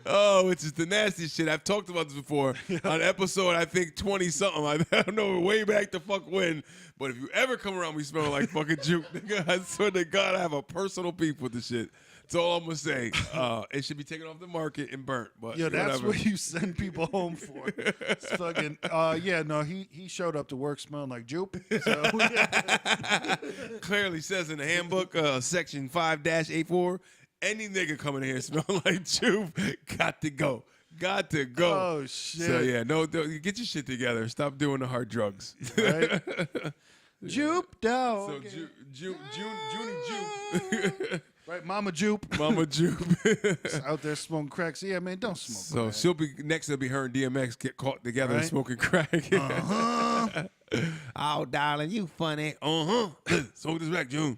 Oh, it's just the nasty shit. I've talked about this before on episode, I think 20 something. I don't know, way back to fuck when. But if you ever come around, we smell like fucking juke. Nigga, I swear to God, I have a personal beef with the shit. That's all I'm gonna say. It should be taken off the market and burnt. But yeah, that's whatever. what you send people home for. It's fucking. Yeah, no, he showed up to work smelling like jupe. So Clearly says in the handbook, section 5-84, any nigga coming in here smelling like jupe, got to go. Got to go. Oh shit. So yeah, no, get your shit together. Stop doing the hard drugs. Right? Jupe dog. So Junie Jupe. Right, Mama Jupe. Mama Jupe. Out there smoking crack. So yeah, man, don't smoke. So crack. she'll be next. It'll be her and DMX get caught together Right. smoking crack. Oh, darling, you funny. Smoke this back, June.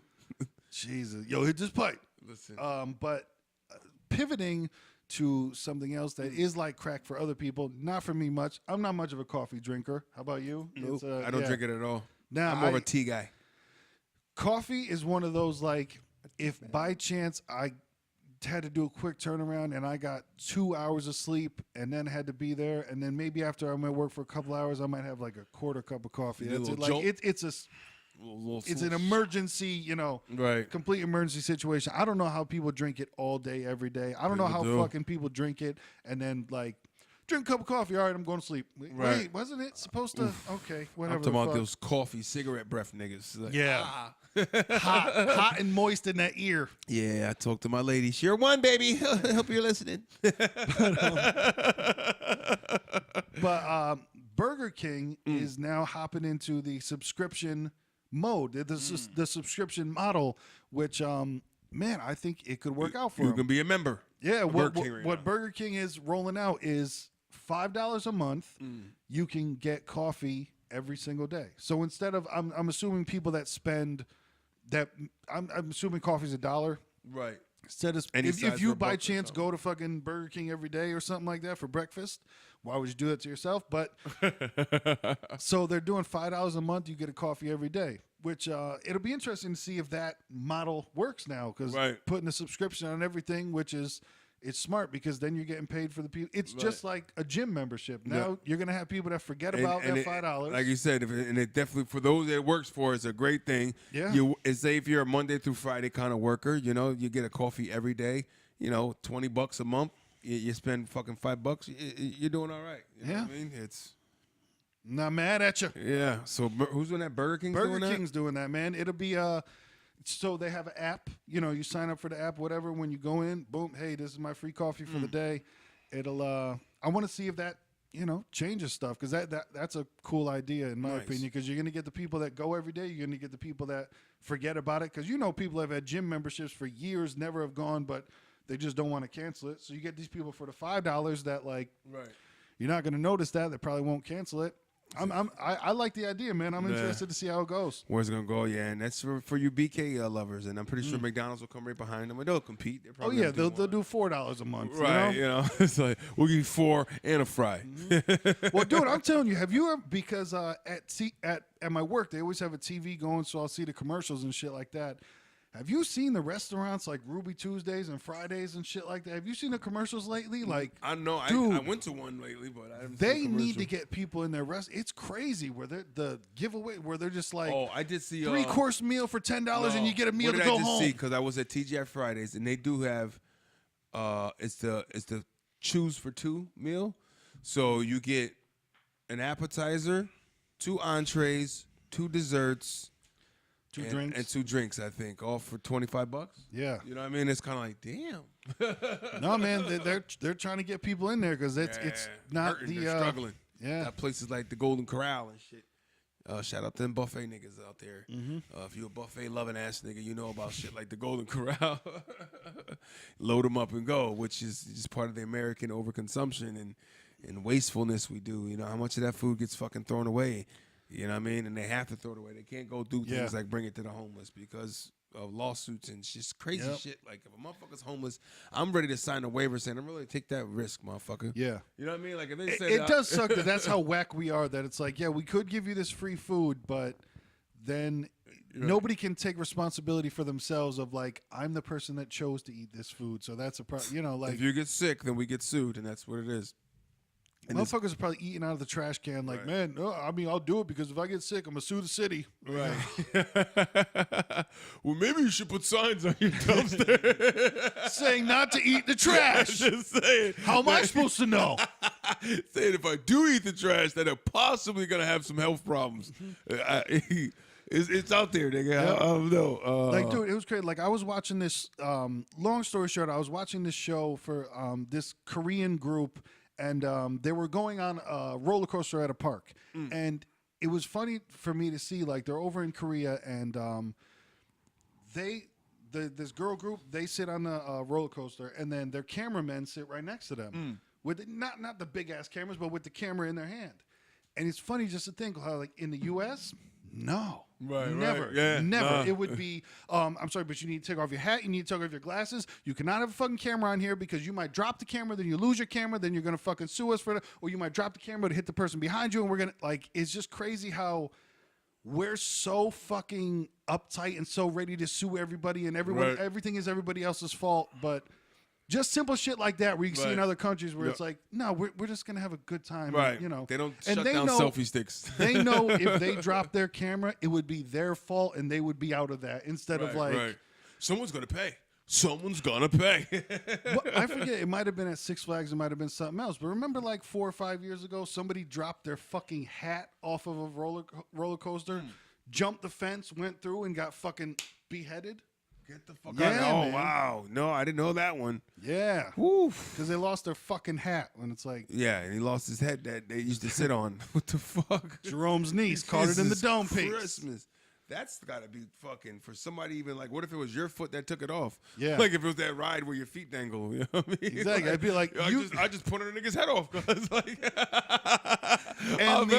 Jesus, yo, hit this pipe. Listen. But pivoting to something else that is like crack for other people, not for me much. I'm not much of a coffee drinker. How about you? Nope, I don't drink it at all. Nah, I'm more of a tea guy. Coffee is one of those, like, if by chance I had to do a quick turnaround and I got 2 hours of sleep and then had to be there, and then maybe after I'm at work for a couple hours, I might have like a quarter cup of coffee. Yeah, That's a it. little Like jolt. it's an emergency, you know, Right. complete emergency situation. I don't know how people drink it all day, every day. I don't know how People do. fucking people drink it and then like drink a cup of coffee. All right, I'm going to sleep. Right. Wait, wasn't it supposed to? Okay, whatever. I'm talking the about fuck. those coffee cigarette breath niggas. Like, Yeah. ah. hot and moist in that ear. Yeah, I talked to my lady. Share one, baby. Hope you're listening. But Burger King is now hopping into the subscription mode, the subscription model, which, man, I think it could work out for You them. can be a member. Yeah, of what Burger King right what now. Burger King is rolling out is $5 a month. You can get coffee every single day. So instead of, I'm assuming people that spend that, I'm assuming coffee's $1. Right. Instead of Any if size you for a by buck or chance something. go to fucking Burger King every day or something like that for breakfast, why would you do that to yourself? But so they're doing $5 a month. You get a coffee every day, which it'll be interesting to see if that model works now, because Right. putting a subscription on everything, which is it's smart because then you're getting paid for the people. It's just like a gym membership. Now you're gonna have people that forget about that $5. Like you said, and it definitely for those that it works for, it's a great thing. Yeah. Say if you're a Monday through Friday kind of worker, you know, you get a coffee every day. You know, $20 a month. You spend fucking $5. You're doing all right. You know what I mean? It's Not mad at you. yeah. So who's doing that? Burger King's Burger doing that? King's doing that, man. It'll be so they have an app. You know, you sign up for the app, whatever. When you go in, boom, hey, this is my free coffee for the day. It'll. I want to see if that changes stuff, because that's a cool idea in my Nice. opinion. Because you're gonna get the people that go every day. You're gonna get the people that forget about it. Because people have had gym memberships for years, never have gone, but they just don't want to cancel it. So you get these people for the $5 that like Right. you're not gonna notice that. They probably won't cancel it. I like the idea, man. I'm interested to see how it goes. Where's it gonna go? Yeah, and that's for you BK lovers, and I'm pretty sure McDonald's will come right behind them, and they'll compete. They're Oh probably yeah, gonna they'll one. do $4 a month. Right, You know? it's like we'll give you 4 and a fry. Well, dude, I'm telling you, have you ever, because at my work they always have a TV going, so I'll see the commercials and shit like that. Have you seen the restaurants like Ruby Tuesdays and Fridays and shit like that? Have you seen the commercials lately? Like, I know. dude, I went to one lately, but I haven't. they seen need to get people in their It's crazy where they're the giveaway where they're just like, Oh, I did see 3-course meal for $10 and you get a meal what to did go I just home. see? Because I was at TGI Fridays, and they do have it's the choose for 2 meal. So you get an appetizer, 2 entrees, 2 desserts, Two drinks. and 2 drinks. I think all for $25. Yeah. You know what I mean? It's kind of like, damn. No, man, they're trying to get people in there because it's not Hurting, the they're struggling. Yeah. Got places like the Golden Corral and shit. Shout out to them buffet niggas out there. If you a buffet loving ass nigga, you know about shit like the Golden Corral. Load them up and go, which is just part of the American overconsumption and wastefulness we do. You know, how much of that food gets fucking thrown away? You know what I mean? And they have to throw it away. They can't go do things like bring it to the homeless because of lawsuits and just crazy shit. Like, if a motherfucker's homeless, I'm ready to sign a waiver saying, I'm really take that risk, motherfucker. Yeah. You know what I mean? Like, if they said it does suck that that's how whack we are, that it's like, yeah, we could give you this free food, but then nobody can take responsibility for themselves of, like, I'm the person that chose to eat this food, so that's a problem. You know, like, if you get sick, then we get sued, and that's what it is. And motherfuckers are probably eating out of the trash can like, man, no, I mean, I'll do it because if I get sick, I'm going to sue the city. Right. Well, maybe you should put signs on your dumpster saying not to eat the trash. Just saying. How am I supposed to know? Saying if I do eat the trash, that I'm possibly going to have some health problems. It's out there, nigga. Yeah. I don't know. Like, dude, it was crazy. Like, I was watching this, long story short, I was watching this show for this Korean group, and they were going on a roller coaster at a park. And it was funny for me to see, like, they're over in Korea, and this girl group, they sit on the roller coaster, and then their cameramen sit right next to them. With not the big-ass cameras, but with the camera in their hand. And it's funny just to think how, like, in the U.S., no. Never. Right. Yeah, never. It would be, I'm sorry, but you need to take off your hat. You need to take off your glasses. You cannot have a fucking camera on here because you might drop the camera, then you lose your camera, then you're going to fucking sue us for it. Or you might drop the camera to hit the person behind you, and we're going to, like, it's just crazy how we're so fucking uptight and so ready to sue everybody, and everyone, everything is everybody else's fault. But just simple shit like that where you see in other countries where it's like, no, we're just going to have a good time. Right. And, you know. They don't and shut they down know, selfie sticks. They know if they drop their camera, it would be their fault and they would be out of that instead of like. Someone's going to pay. Someone's going to pay. Well, I forget. It might have been at Six Flags. It might have been something else. But remember like 4 or 5 years ago, somebody dropped their fucking hat off of a roller coaster, jumped the fence, went through and got fucking beheaded. Get the fuck out. Oh, man. Wow. No, I didn't know that one. Yeah. Woof. Because they lost their fucking hat when it's like. Yeah, and he lost his head that they used to sit on. What the fuck? Jerome's niece caught it in the dome piece. Christmas. That's got to be fucking for somebody even like, what if it was your foot that took it off? Yeah. Like if it was that ride where your feet dangle. You know what I mean? Exactly. Like, I'd be like, I just put a nigga's head off. Like, I'm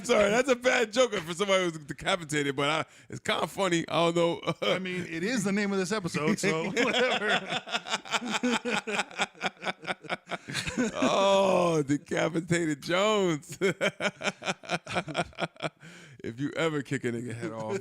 sorry. That's a bad joke for somebody who's decapitated, but it's kind of funny. I don't know. I mean, it is the name of this episode, so whatever. Oh, decapitated Jones. If you ever kick a nigga head off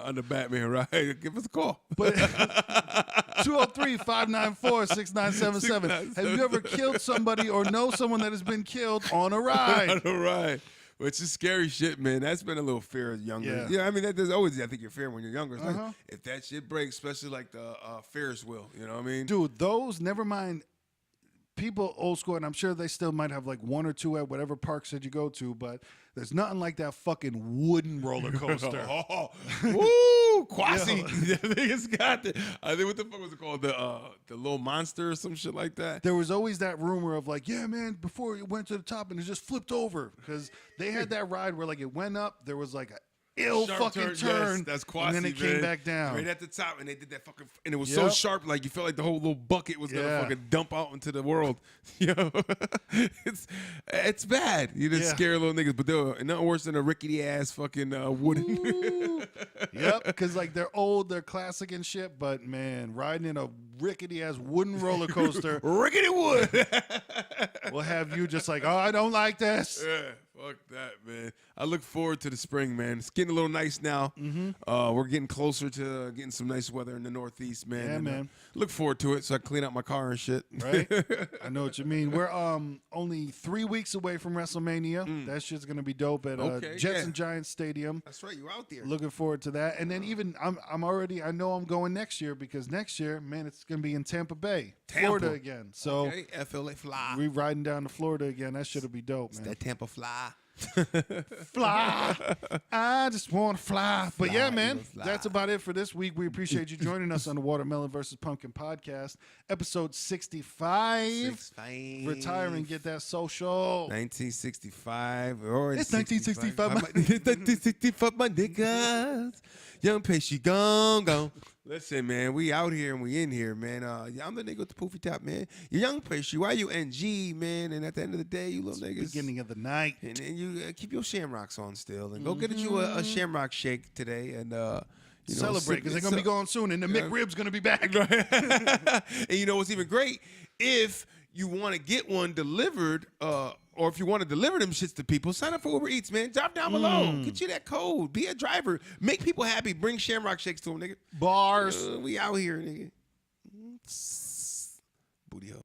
on the Batman ride, give us a call. But 203-594-6977. Have you ever killed somebody or know someone that has been killed on a ride? On a ride. Which is scary shit, man. That's been a little fear younger. Yeah, I mean, there's always, I think, your fear when you're younger. It's like, if that shit breaks, especially like the Ferris wheel, you know what I mean? Dude, those, never mind. People old school, and I'm sure they still might have like 1 or 2 at whatever parks that you go to, but there's nothing like that fucking wooden roller coaster. Woo, Quasi. I think it's got I think, what the fuck was it called? The little monster or some shit like that. There was always that rumor of like, yeah, man, before it went to the top and it just flipped over, because they had that ride where like it went up, there was like a ill sharp fucking turn, yes, that's Quasi, and then it came back down right at the top, and they did that fucking, and it was so sharp, like you felt like the whole little bucket was gonna fucking dump out into the world. Yo, it's bad. You just scare little niggas, but they're nothing worse than a rickety ass fucking wooden. Yep, because like they're old, they're classic and shit, but man, riding in a rickety ass wooden roller coaster, rickety wood, will have you just like, oh, I don't like this. Yeah. Fuck that, man. I look forward to the spring, man. It's getting a little nice now. We're getting closer to getting some nice weather in the Northeast, man. Yeah, and, man. Look forward to it so I can clean out my car and shit. Right? I know what you mean. We're only 3 weeks away from WrestleMania. That shit's going to be dope at Jets and Giants Stadium. That's right. You're out there. Looking forward to that. And then even I'm already, I know I'm going next year, because next year, man, it's going to be in Tampa Bay, Florida again. So FLA fly. we riding down to Florida again. That shit'll be dope, man. That Tampa fly. Fly. I just want to fly. But Fly, yeah, man, Eagles, fly. that's about it for this week. We appreciate you joining us on the Watermelon versus Pumpkin podcast, episode 65. Retire and get that social. 1965 or It's 1965. 1965, my niggas. Young Pastry gone. Listen, man, we out here and we in here, man. I'm the nigga with the poofy top, man. You Young Pastry, why you NG, man? And at the end of the day, you little niggas. Beginning of the night. And you keep your shamrocks on still, and go get you a shamrock shake today, and Celebrate, because they're going to be going soon, and the McRib's going to be back. And you know what's even great? If you want to get one delivered, or if you want to deliver them shits to people, sign up for Uber Eats, man. Drop down below. Get you that code. Be a driver. Make people happy. Bring shamrock shakes to them, nigga. Bars. We out here, nigga. Booty hole.